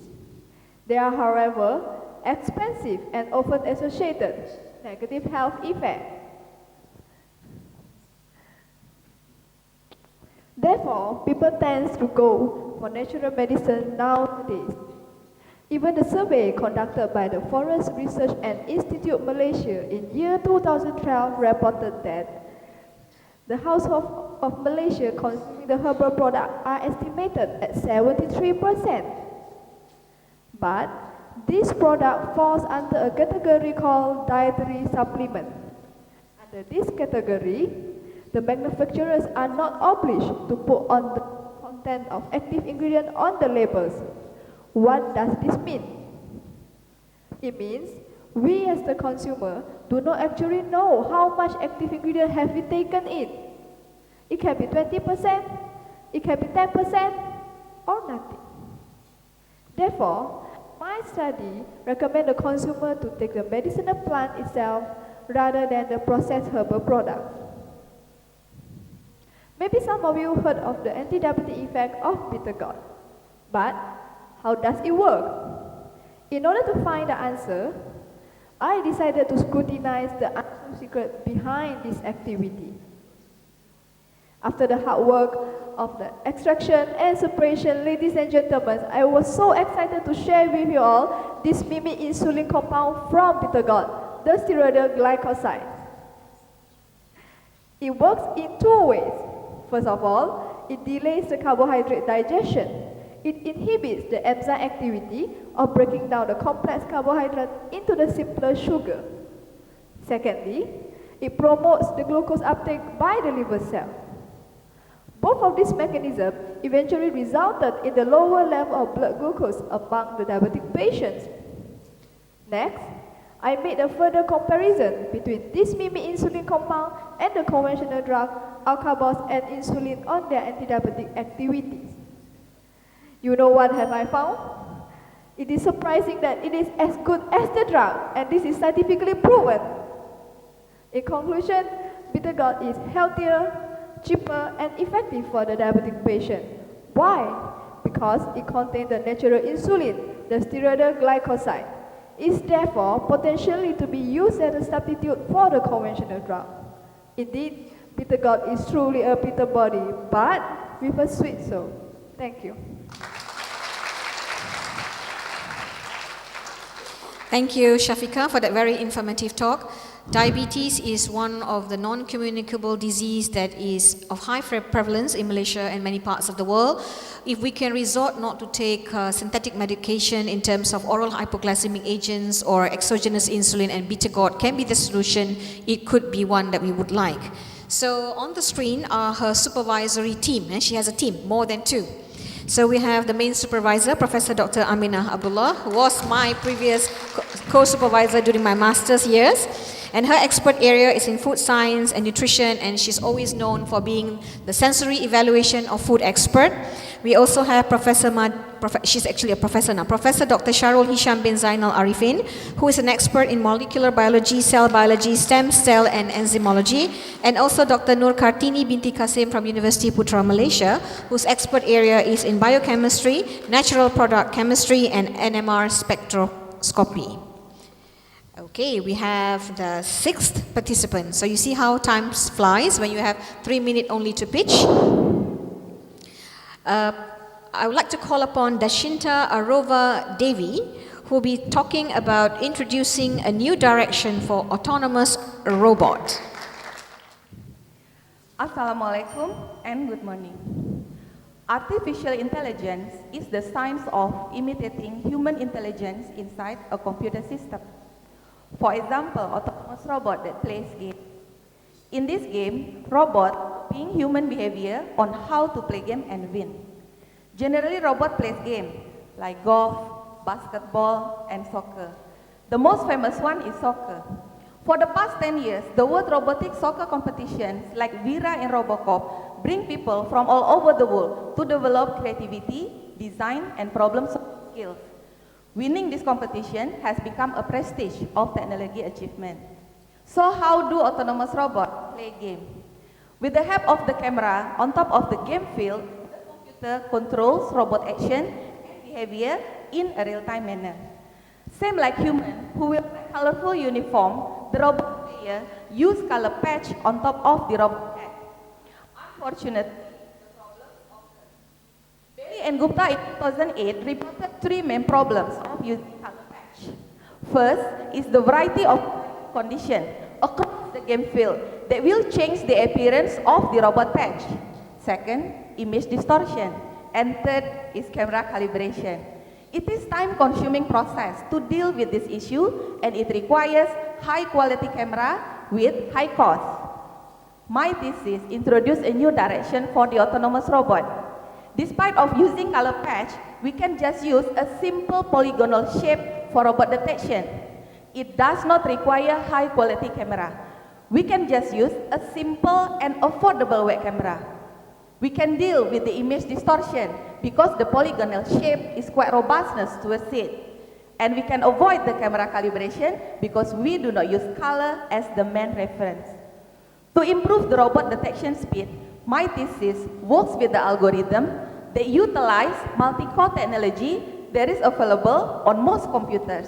They are, however, expensive and often associated with negative health effects. Therefore, people tend to go for natural medicine nowadays. Even the survey conducted by the Forest Research and Institute Malaysia in year 2012 reported that the household of Malaysia consuming the herbal product are estimated at 73%. But this product falls under a category called dietary supplement. Under this category, the manufacturers are not obliged to put on the content of active ingredient on the labels. What does this mean? It means we as the consumer do not actually know how much active ingredient have we taken in. It can be 20%, it can be 10%, or nothing. Therefore, my study recommends the consumer to take the medicinal plant itself rather than the processed herbal product. Maybe some of you heard of the anti-diabetic effect of beta-GOT, but how does it work? In order to find the answer, I decided to scrutinize the actual secret behind this activity. After the hard work of the extraction and separation, ladies and gentlemen, I was so excited to share with you all this mimic insulin compound from beta-GOT, the steroidal glycoside. It works in two ways. First of all, it delays the carbohydrate digestion. It inhibits the enzyme activity of breaking down the complex carbohydrate into the simpler sugar. Secondly, it promotes the glucose uptake by the liver cell. Both of these mechanisms eventually resulted in the lower level of blood glucose among the diabetic patients. Next, I made a further comparison between this mimic insulin compound and the conventional drug Alcabos and insulin on their anti-diabetic activities. You know what have I found? It is surprising that it is as good as the drug, and this is scientifically proven. In conclusion, beta-GOT is healthier, cheaper, and effective for the diabetic patient. Why? Because it contains the natural insulin, the steroidal glycoside. is therefore potentially to be used as a substitute for the conventional drug. Indeed, bitter gourd is truly a bitter body, but with a sweet soul. Thank you. Thank you, Shafika, for that very informative talk. Diabetes is one of the non-communicable disease that is of high prevalence in Malaysia and many parts of the world. If we can resort not to take synthetic medication in terms of oral hypoglycemic agents or exogenous insulin, and bitter gourd can be the solution, it could be one that we would like. So on the screen are her supervisory team, and she has a team, more than 2. So we have the main supervisor, Professor Dr. Aminah Abdullah, who was my previous co-supervisor during my master's years. And her expert area is in food science and nutrition, and she's always known for being the sensory evaluation of food expert. We also have she's actually a professor now, Professor Dr. Sharul Hisham bin Zainal Arifin, who is an expert in molecular biology, cell biology, stem cell and enzymology, and also Dr. Nur Kartini binti Kasim from University Putra Malaysia, whose expert area is in biochemistry, natural product chemistry and NMR spectroscopy. Okay, we have the 6th participant. So you see how time flies when you have 3 minutes only to pitch. I would like to call upon Dashinta Arova Devi, who will be talking about introducing a new direction for autonomous robot. Assalamualaikum and good morning. Artificial intelligence is the science of imitating human intelligence inside a computer system. For example, autonomous robot that plays game. In this game, robot copying human behavior on how to play game and win. Generally, robot plays game like golf, basketball, and soccer. The most famous one is soccer. For the past 10 years, the world robotic soccer competitions like Vira and Robocop bring people from all over the world to develop creativity, design, and problem-solving skills. Winning this competition has become a prestige of technology achievement. So how do autonomous robots play game? With the help of the camera on top of the game field, the computer controls robot action and behavior in a real-time manner. Same like human, who will wear colorful uniform, the robot player use color patch on top of the robot head. Unfortunately, and Gupta in 2008 reported 3 main problems of using color patch. First is the variety of conditions across the game field that will change the appearance of the robot patch. Second, image distortion. And third is camera calibration. It is time-consuming process to deal with this issue, and it requires high-quality camera with high cost. My thesis introduced a new direction for the autonomous robot. Despite of using color patch, we can just use a simple polygonal shape for robot detection. It does not require high quality camera. We can just use a simple and affordable web camera. We can deal with the image distortion because the polygonal shape is quite robustness towards it. And we can avoid the camera calibration because we do not use color as the main reference. To improve the robot detection speed, my thesis works with the algorithm that utilize multi-core technology that is available on most computers.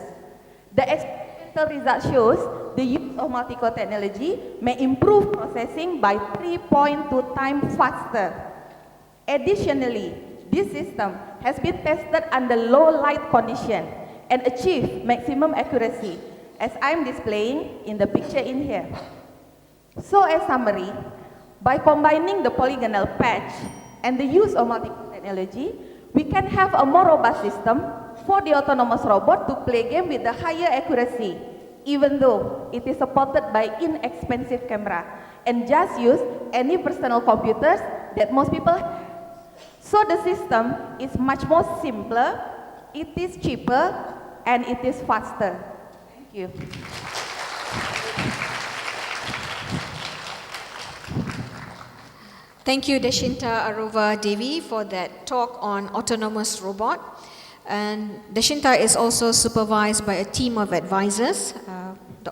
The experimental result shows the use of multi-core technology may improve processing by 3.2 times faster. Additionally, this system has been tested under low light condition and achieved maximum accuracy, as I'm displaying in the picture in here. So as summary, by combining the polygonal patch and the use of multi-core technology, we can have a more robust system for the autonomous robot to play game with a higher accuracy, even though it is supported by inexpensive camera and just use any personal computers that most people have. So the system is much more simpler, it is cheaper, and it is faster. Thank you. Thank you, Dashinta Arova Devi, for that talk on autonomous robot. And Dashinta is also supervised by a team of advisors,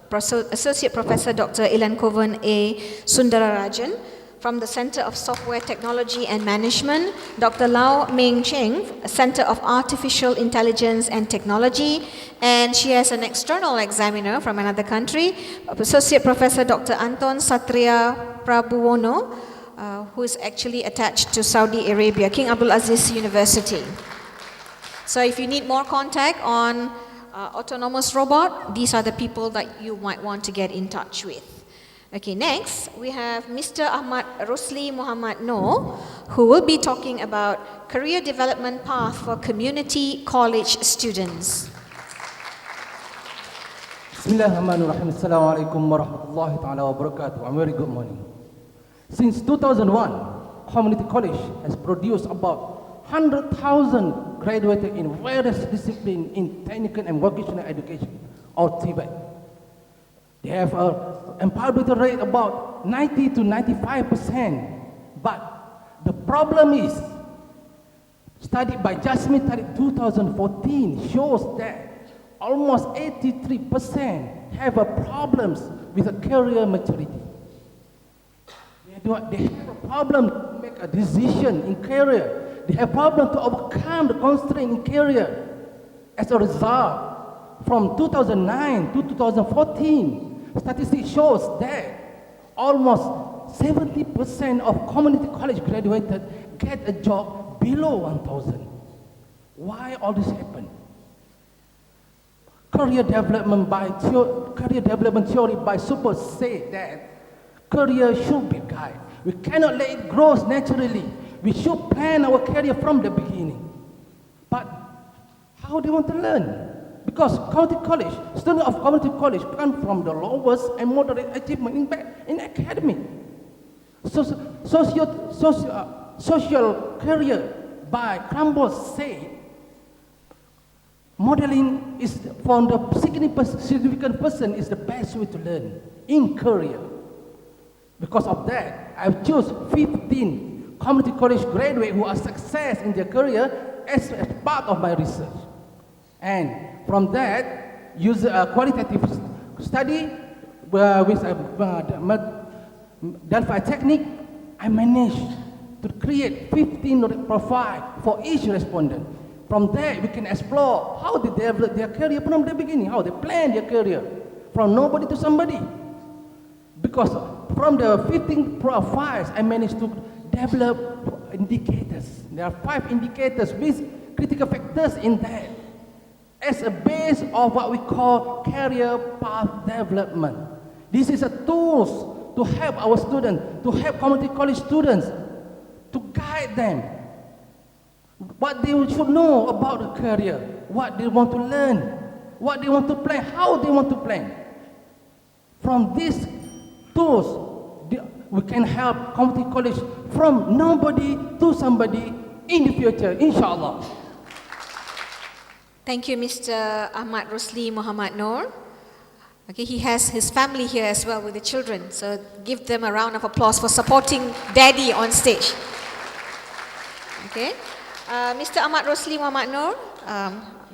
Associate Professor Dr. Ilan Kovan A. Sundararajan, From the Center of Software Technology and Management, Dr. Lau Ming Cheng, Center of Artificial Intelligence and Technology, and she has an external examiner from another country, Associate Professor Dr. Anton Satria Prabuwono, who is actually attached to Saudi Arabia, King Abdulaziz University. So if you need more contact on autonomous robot, these are the people that you might want to get in touch with. Okay, next we have Mr. Ahmad Rosli Muhammad Noor, who will be talking about career development path for community college students. Bismillahirrahmanirrahim. Assalamualaikum warahmatullahi ta'ala wabarakatuh. A very good morning. Since 2001, community college has produced about 100,000 graduated in various disciplines in technical and vocational education, or TVET. They have an employability rate about 90 to 95%. But the problem is, studied by Jasmine Tariq 2014 shows that almost 83% have a problems with a career maturity. They have a problem to make a decision in career. They have a problem to overcome the constraint in career. As a result, from 2009 to 2014, statistics shows that almost 70% of community college graduated get a job below 1,000. Why all this happen? Career development theory by Super say that career should be guided. We cannot let it grow naturally. We should plan our career from the beginning. But how do you want to learn? Because students of community college come from the lowest and moderate achievement in academic. Social career by Crumble say modeling is for the significant person is the best way to learn in career. Because of that, I've chosen 15 community college graduates who are success in their career as part of my research. And from that, use a qualitative study with a Delphi technique, I managed to create 15 profiles for each respondent. From there, we can explore how they develop their career from the beginning, how they plan their career, from nobody to somebody. Because from the 15 profiles, I managed to develop indicators. There are 5 indicators with critical factors in that, as a base of what we call career path development. This is a tool to help our students, to help community college students, to guide them. What they should know about the career, what they want to learn, what they want to plan, how they want to plan. From these tools, we can help community college from nobody to somebody in the future, inshallah. Thank you, Mr. Ahmad Rosli Muhammad Noor. Okay, he has his family here as well with the children, so give them a round of applause for supporting Daddy on stage. Okay, Mr. Ahmad Rosli Muhammad Noor,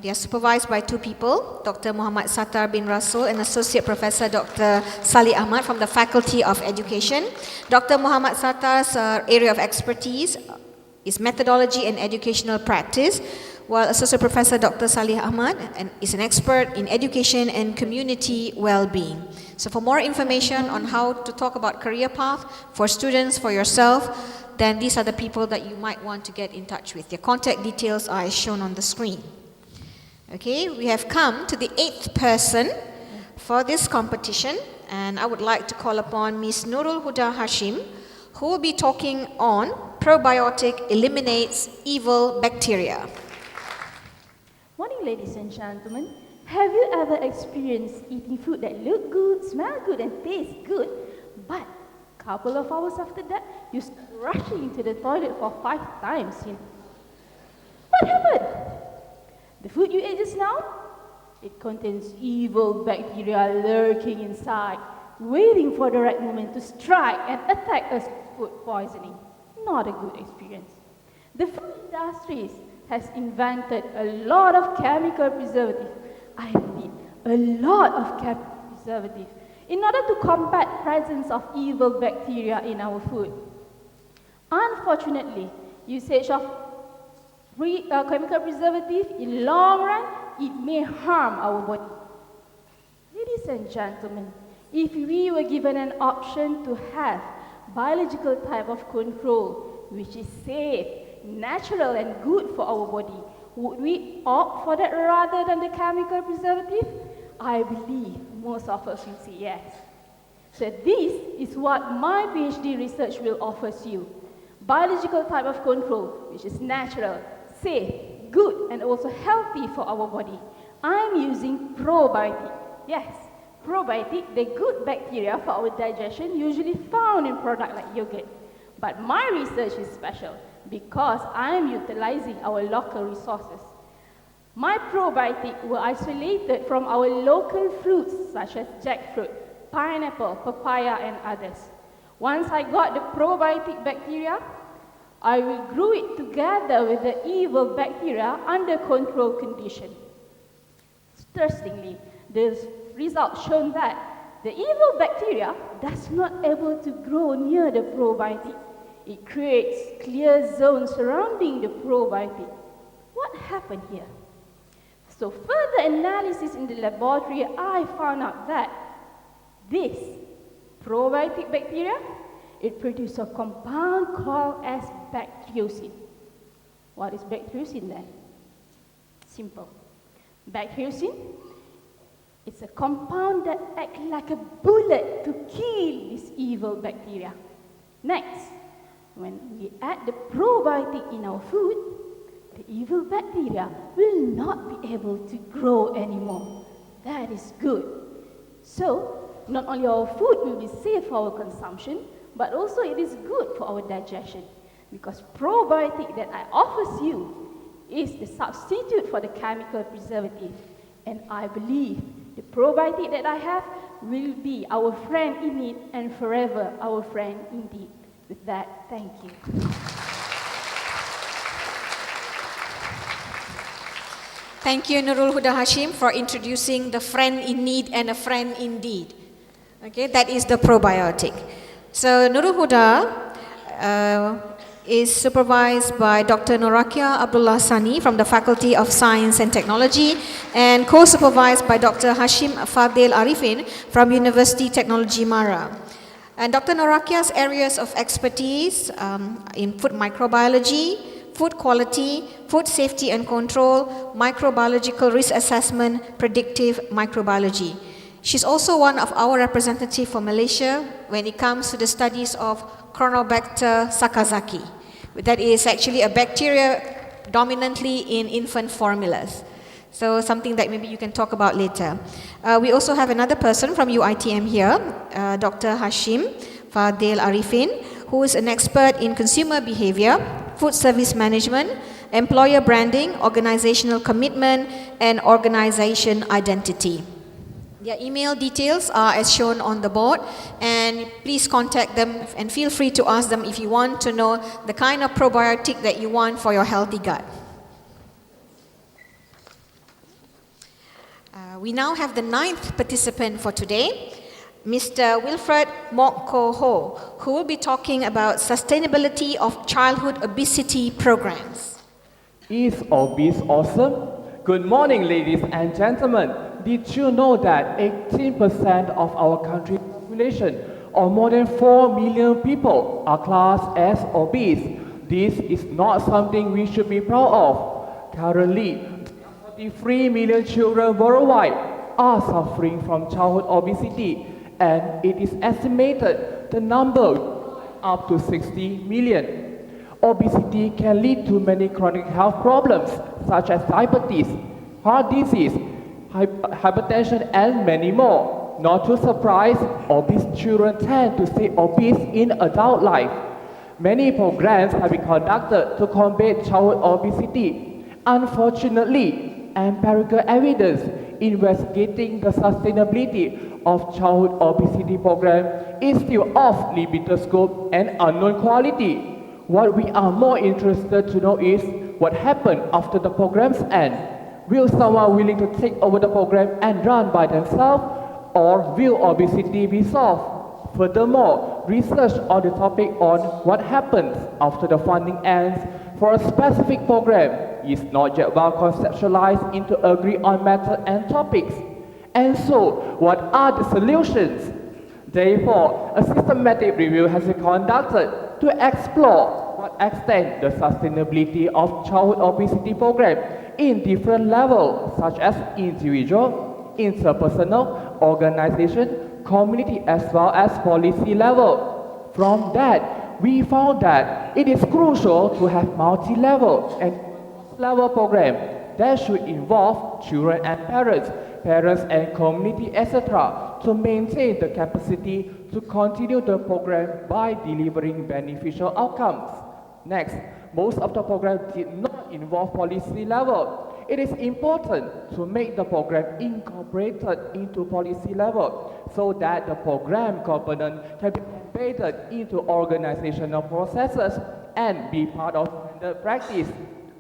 they are supervised by 2 people, Dr. Muhammad Sattar bin Rasul and Associate Professor Dr. Salih Ahmad from the Faculty of Education. Dr. Muhammad Sattar's area of expertise is methodology and educational practice, while Associate Professor Dr. Salih Ahmad is an expert in education and community well-being. So for more information on how to talk about career path for students, for yourself, then these are the people that you might want to get in touch with. Their contact details are shown on the screen. Okay, we have come to the 8th person for this competition, and I would like to call upon Ms. Nurul Huda Hashim, who will be talking on probiotic eliminates evil bacteria. Morning, ladies and gentlemen. Have you ever experienced eating food that look good, smell good, and taste good, but a couple of hours after that, you start rushing into the toilet for 5 times? What happened? The food you ate just now? It contains evil bacteria lurking inside, waiting for the right moment to strike and attack us with food poisoning. Not a good experience. The food industries has invented a lot of chemical preservatives. I repeat, a lot of chemical preservatives in order to combat presence of evil bacteria in our food. Unfortunately, usage of chemical preservative in long run, it may harm our body. Ladies and gentlemen, if we were given an option to have biological type of control, which is safe, natural and good for our body, would we opt for that rather than the chemical preservative? I believe most of us will say yes. So this is what my PhD research will offer you. Biological type of control, which is natural, safe, good, and also healthy for our body. I'm using probiotic. Yes, probiotic, the good bacteria for our digestion usually found in products like yogurt. But my research is special because I'm utilizing our local resources. My probiotic were isolated from our local fruits such as jackfruit, pineapple, papaya, and others. Once I got the probiotic bacteria, I will grow it together with the evil bacteria under controlled condition. Interestingly, the results shown that the evil bacteria does not able to grow near the probiotic. It creates clear zones surrounding the probiotic. What happened here? So further analysis in the laboratory, I found out that this probiotic bacteria, it produces a compound called as bacteriocin. What is bacteriocin then? Simple. Bacteriocin, it's a compound that acts like a bullet to kill this evil bacteria. Next, when we add the probiotic in our food, the evil bacteria will not be able to grow anymore. That is good. So, not only our food will be safe for our consumption, but also it is good for our digestion. Because probiotic that I offer you is the substitute for the chemical preservative. And I believe the probiotic that I have will be our friend in need and forever our friend indeed. With that, thank you. Thank you, Nurul Huda Hashim, for introducing the friend in need and a friend indeed. Okay, that is the probiotic. So Nurul Huda is supervised by Dr. Norakia Abdullah Sani from the Faculty of Science and Technology and co-supervised by Dr. Hashim Fadil Arifin from University Technology Mara. And Dr. Norakia's areas of expertise in food microbiology, food quality, food safety and control, microbiological risk assessment, predictive microbiology. She's also one of our representatives for Malaysia when it comes to the studies of Chronobacter sakazaki. That is actually a bacteria dominantly in infant formulas. So something that maybe you can talk about later. We also have another person from UITM here, Dr. Hashim Fadil Arifin, who is an expert in consumer behavior, food service management, employer branding, organizational commitment, and organization identity. Their email details are as shown on the board, and please contact them and feel free to ask them if you want to know the kind of probiotic that you want for your healthy gut. We now have the 9th participant for today, Mr. Wilfred Mok-Ko Ho, who will be talking about sustainability of childhood obesity programs. Is obese awesome? Good morning, ladies and gentlemen. Did you know that 18% of our country's population, or more than 4 million people, are classed as obese? This is not something we should be proud of. Currently, 43 million children worldwide are suffering from childhood obesity, and it is estimated the number up to 60 million. Obesity can lead to many chronic health problems such as diabetes, heart disease, hypertension, and many more. Not too surprised, obese children tend to stay obese in adult life. Many programs have been conducted to combat childhood obesity. Unfortunately, empirical evidence investigating the sustainability of childhood obesity program is still of limited scope and unknown quality. What we are more interested to know is what happened after the programs end. Will someone willing to take over the program and run by themselves, or will obesity be solved? Furthermore, research on the topic on what happens after the funding ends for a specific program is not yet well conceptualized into agreed on method and topics. And so, what are the solutions? Therefore, a systematic review has been conducted to explore what extent the sustainability of childhood obesity program in different levels, such as individual, interpersonal, organization, community, as well as policy level. From that, we found that it is crucial to have multi-level and level program that should involve children and parents and community, etc., to maintain the capacity to continue the program by delivering beneficial outcomes. Next, most of the program did not involve policy level. It is important to make the program incorporated into policy level so that the program component can be embedded into organizational processes and be part of standard practice.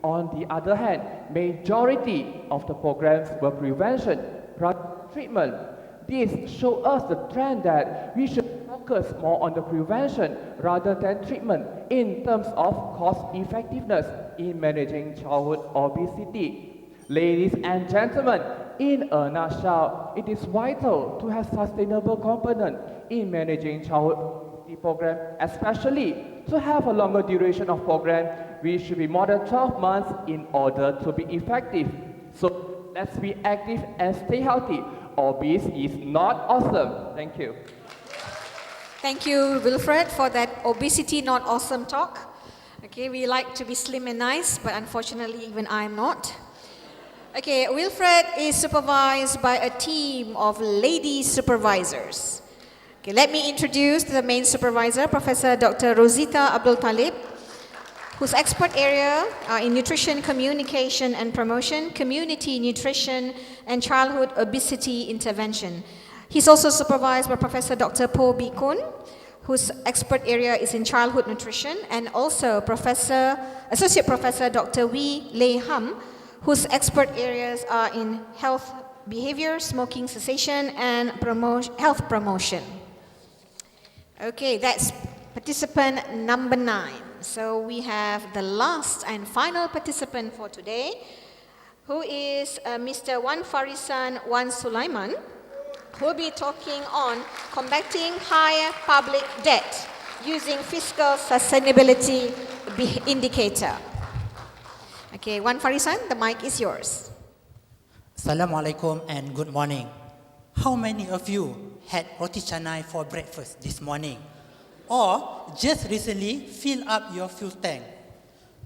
On the other hand, majority of the programs were prevention rather than treatment. This shows us the trend that we should focus more on the prevention rather than treatment in terms of cost effectiveness in managing childhood obesity. Ladies and gentlemen, in a nutshell, it is vital to have sustainable component in managing childhood obesity program, especially to have a longer duration of program, which should be more than 12 months in order to be effective. So let's be active and stay healthy. Obese is not awesome. Thank you. Thank you, Wilfred, for that obesity not awesome talk. Okay, we like to be slim and nice, but unfortunately even I'm not. Okay, Wilfred is supervised by a team of lady supervisors. Okay, let me introduce the main supervisor, Professor Dr. Rosita Abdul Talib, whose expert area are in nutrition, communication and promotion, community nutrition, and childhood obesity intervention. He's also supervised by Professor Dr. Po Bee Kun, whose expert area is in childhood nutrition, and also Associate Professor Dr. Wee Lei Ham, whose expert areas are in health behavior, smoking cessation, and health promotion. Okay, that's participant number 9. So we have the last and final participant for today, who is Mr. Wan Farisan Wan Sulaiman, who will be talking on combating high public debt using fiscal sustainability indicator. Okay, Wan Farisan, the mic is yours. Assalamualaikum and good morning. How many of you had roti canai for breakfast this morning? Or just recently fill up your fuel tank?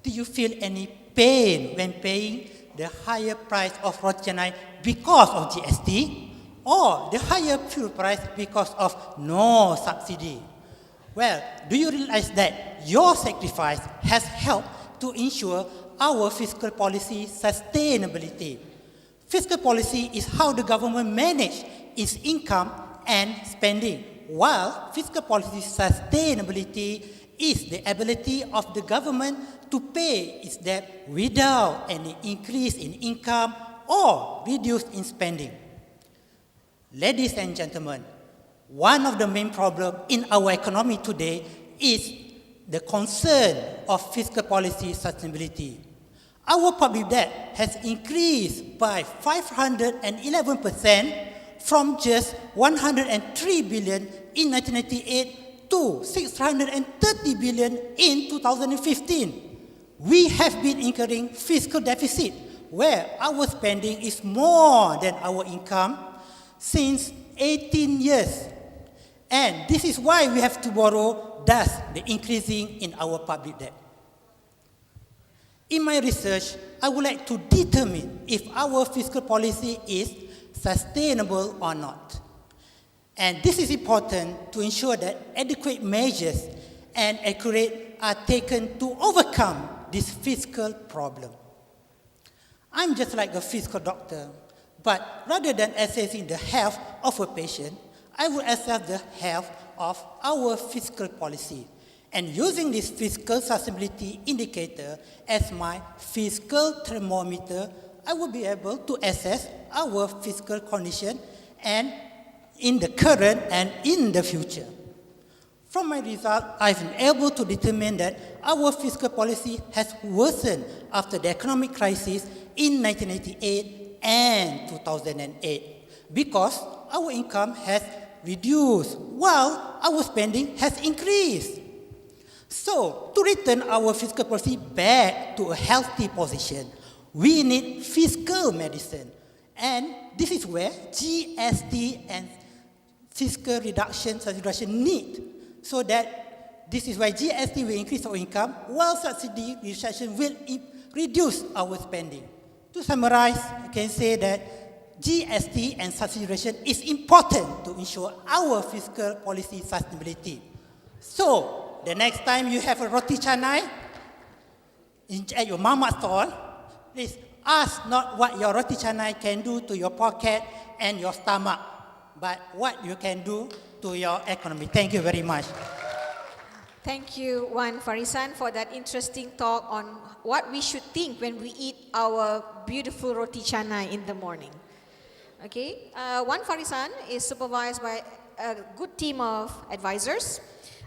Do you feel any pain when paying the higher price of roti canai because of GST? Or the higher fuel price because of no subsidy? Well, do you realize that your sacrifice has helped to ensure our fiscal policy sustainability? Fiscal policy is how the government manages its income and spending, while fiscal policy sustainability is the ability of the government to pay its debt without any increase in income or reduce in spending. Ladies and gentlemen, one of the main problems in our economy today is the concern of fiscal policy sustainability. Our public debt has increased by 511% from just 103 billion in 1998 to 630 billion in 2015. We have been incurring fiscal deficit where our spending is more than our income since 18 years. And this is why we have to borrow, thus the increasing in our public debt. In my research, I would like to determine if our fiscal policy is sustainable or not. And this is important to ensure that adequate measures and accurate are taken to overcome this fiscal problem. I'm just like a fiscal doctor, but rather than assessing the health of a patient, I would assess the health of our fiscal policy. And using this fiscal sustainability indicator as my fiscal thermometer, I will be able to assess our fiscal condition and in the current and in the future. From my result, I've been able to determine that our fiscal policy has worsened after the economic crisis in 1998 and 2008 because our income has reduced while our spending has increased. So, to return our fiscal policy back to a healthy position, we need fiscal medicine. And this is where GST and fiscal reduction need. So that this is why GST will increase our income, while subsidy reduction will reduce our spending. To summarize, I can say that GST and subsidy reduction is important to ensure our fiscal policy sustainability. So, the next time you have a roti canai at your mama's stall, please ask not what your roti canai can do to your pocket and your stomach, but what you can do to your economy. Thank you very much. Thank you, Wan Farisan, for that interesting talk on what we should think when we eat our beautiful roti canai in the morning. Okay, Wan Farisan is supervised by a good team of advisors,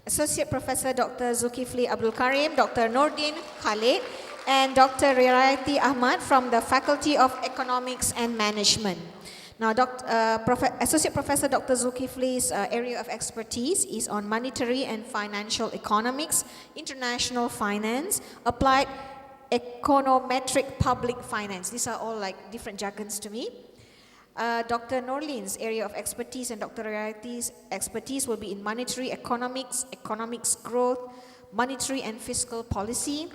Associate Professor Dr. Zulkifli Abdul Karim, Dr. Nordin Khalid, and Dr. Riyayati Ahmad from the Faculty of Economics and Management. Now, Associate Professor Dr. Zulkifli's area of expertise is on monetary and financial economics, international finance, applied econometric public finance. These are all like different jargons to me. Dr. Norlin's area of expertise and Dr. Riyati's expertise will be in monetary economics, economics growth, monetary and fiscal policy,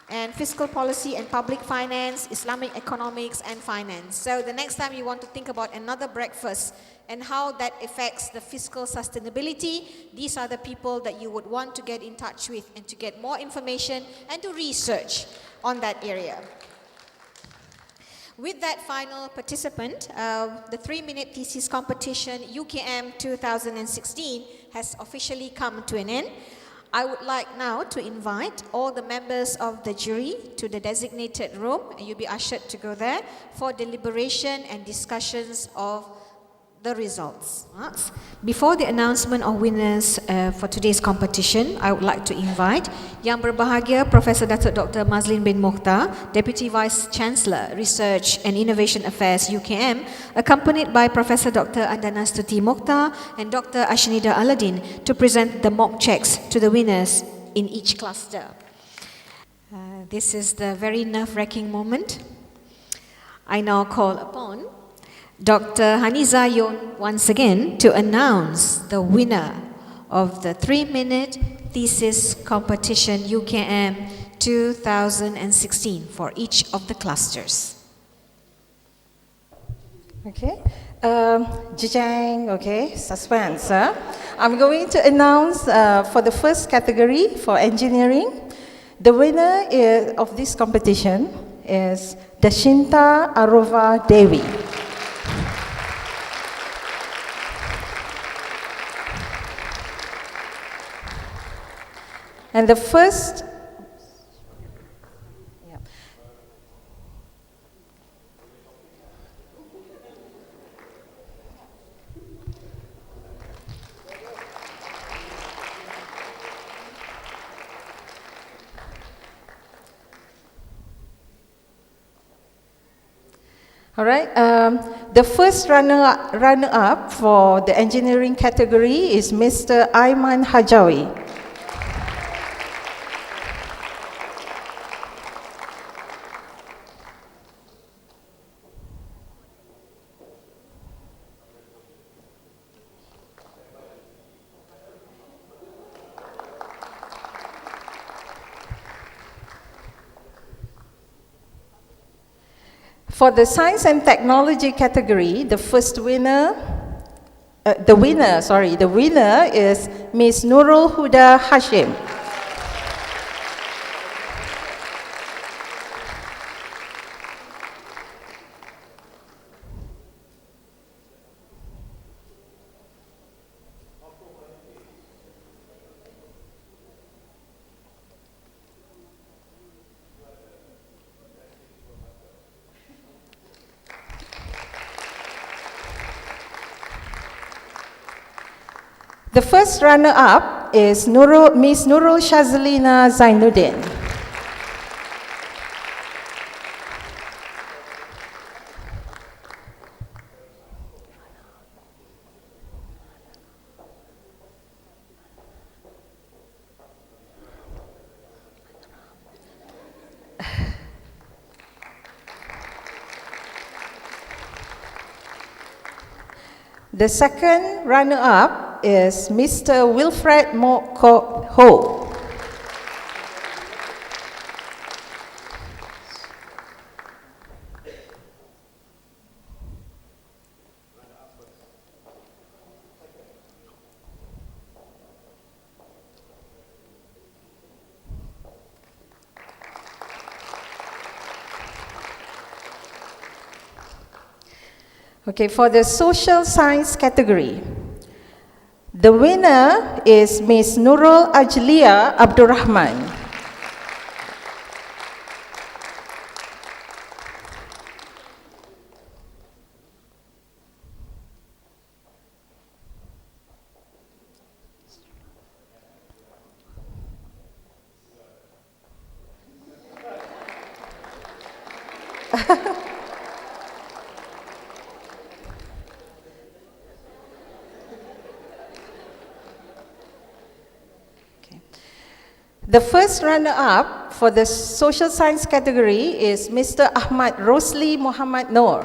and fiscal policy and public finance, Islamic economics and finance. So the next time you want to think about another breakfast and how that affects the fiscal sustainability, these are the people that you would want to get in touch with and to get more information and to research on that area. With that final participant, the 3-minute thesis competition UKM 2016 has officially come to an end. I would like now to invite all the members of the jury to the designated room, and you'll be ushered to go there for deliberation and discussions of the results. Before the announcement of winners for today's competition, I would like to invite Yang Berbahagia Professor Datuk Dr. Mazlin bin Mokhtar, Deputy Vice Chancellor, Research and Innovation Affairs UKM, accompanied by Professor Dr. Andana Stuti Mokhtar and Dr. Ashnida Aladdin to present the mock checks to the winners in each cluster. This is the very nerve-wracking moment. I now call upon Dr. Haniza Yon once again to announce the winner of the 3-minute thesis competition UKM 2016 for each of the clusters. Okay, Jijang, okay, suspense. I'm going to announce for the first category for engineering, the winner of this competition is Dashinta Arova Devi. And the first, all right, the first runner-up for the engineering category is Mr. Aiman Hajawi. For the science and technology category, the winner is Ms. Nurul Huda Hashim. The first runner-up is Miss Nurul Shazlina Zainuddin. The second runner-up is Mr. Wilfred Moko Ho. Okay, for the social science category, the winner is Miss Nurul Ajlia Abdurrahman. The first runner-up for the social science category is Mr. Ahmad Rosli Muhammad Noor.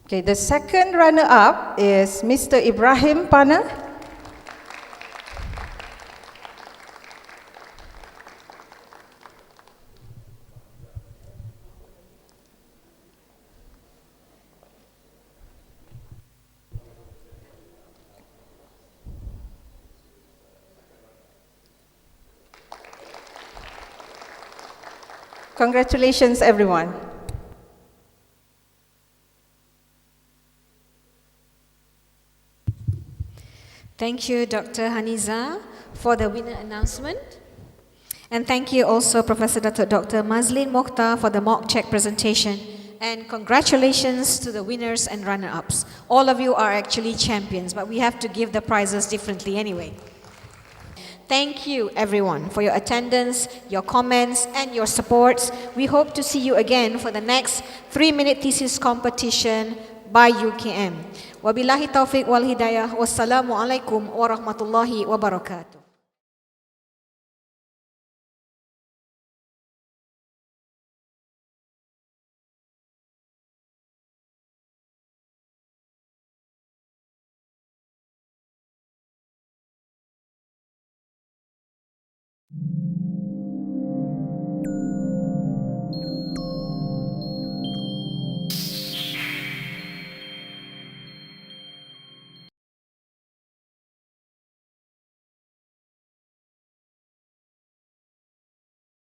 Okay, the second runner-up is Mr. Ibrahim Pana. Congratulations, everyone. Thank you, Dr. Haniza, for the winner announcement. And thank you also, Professor Dr. Mazlin Mokhtar, for the mock check presentation. And congratulations to the winners and runner-ups. All of you are actually champions, but we have to give the prizes differently anyway. Thank you, everyone, for your attendance, your comments, and your supports. We hope to see you again for the next 3-minute thesis competition by UKM. Wabillahi taufiq wal hidayah. Wassalamualaikum warahmatullahi wabarakatuh.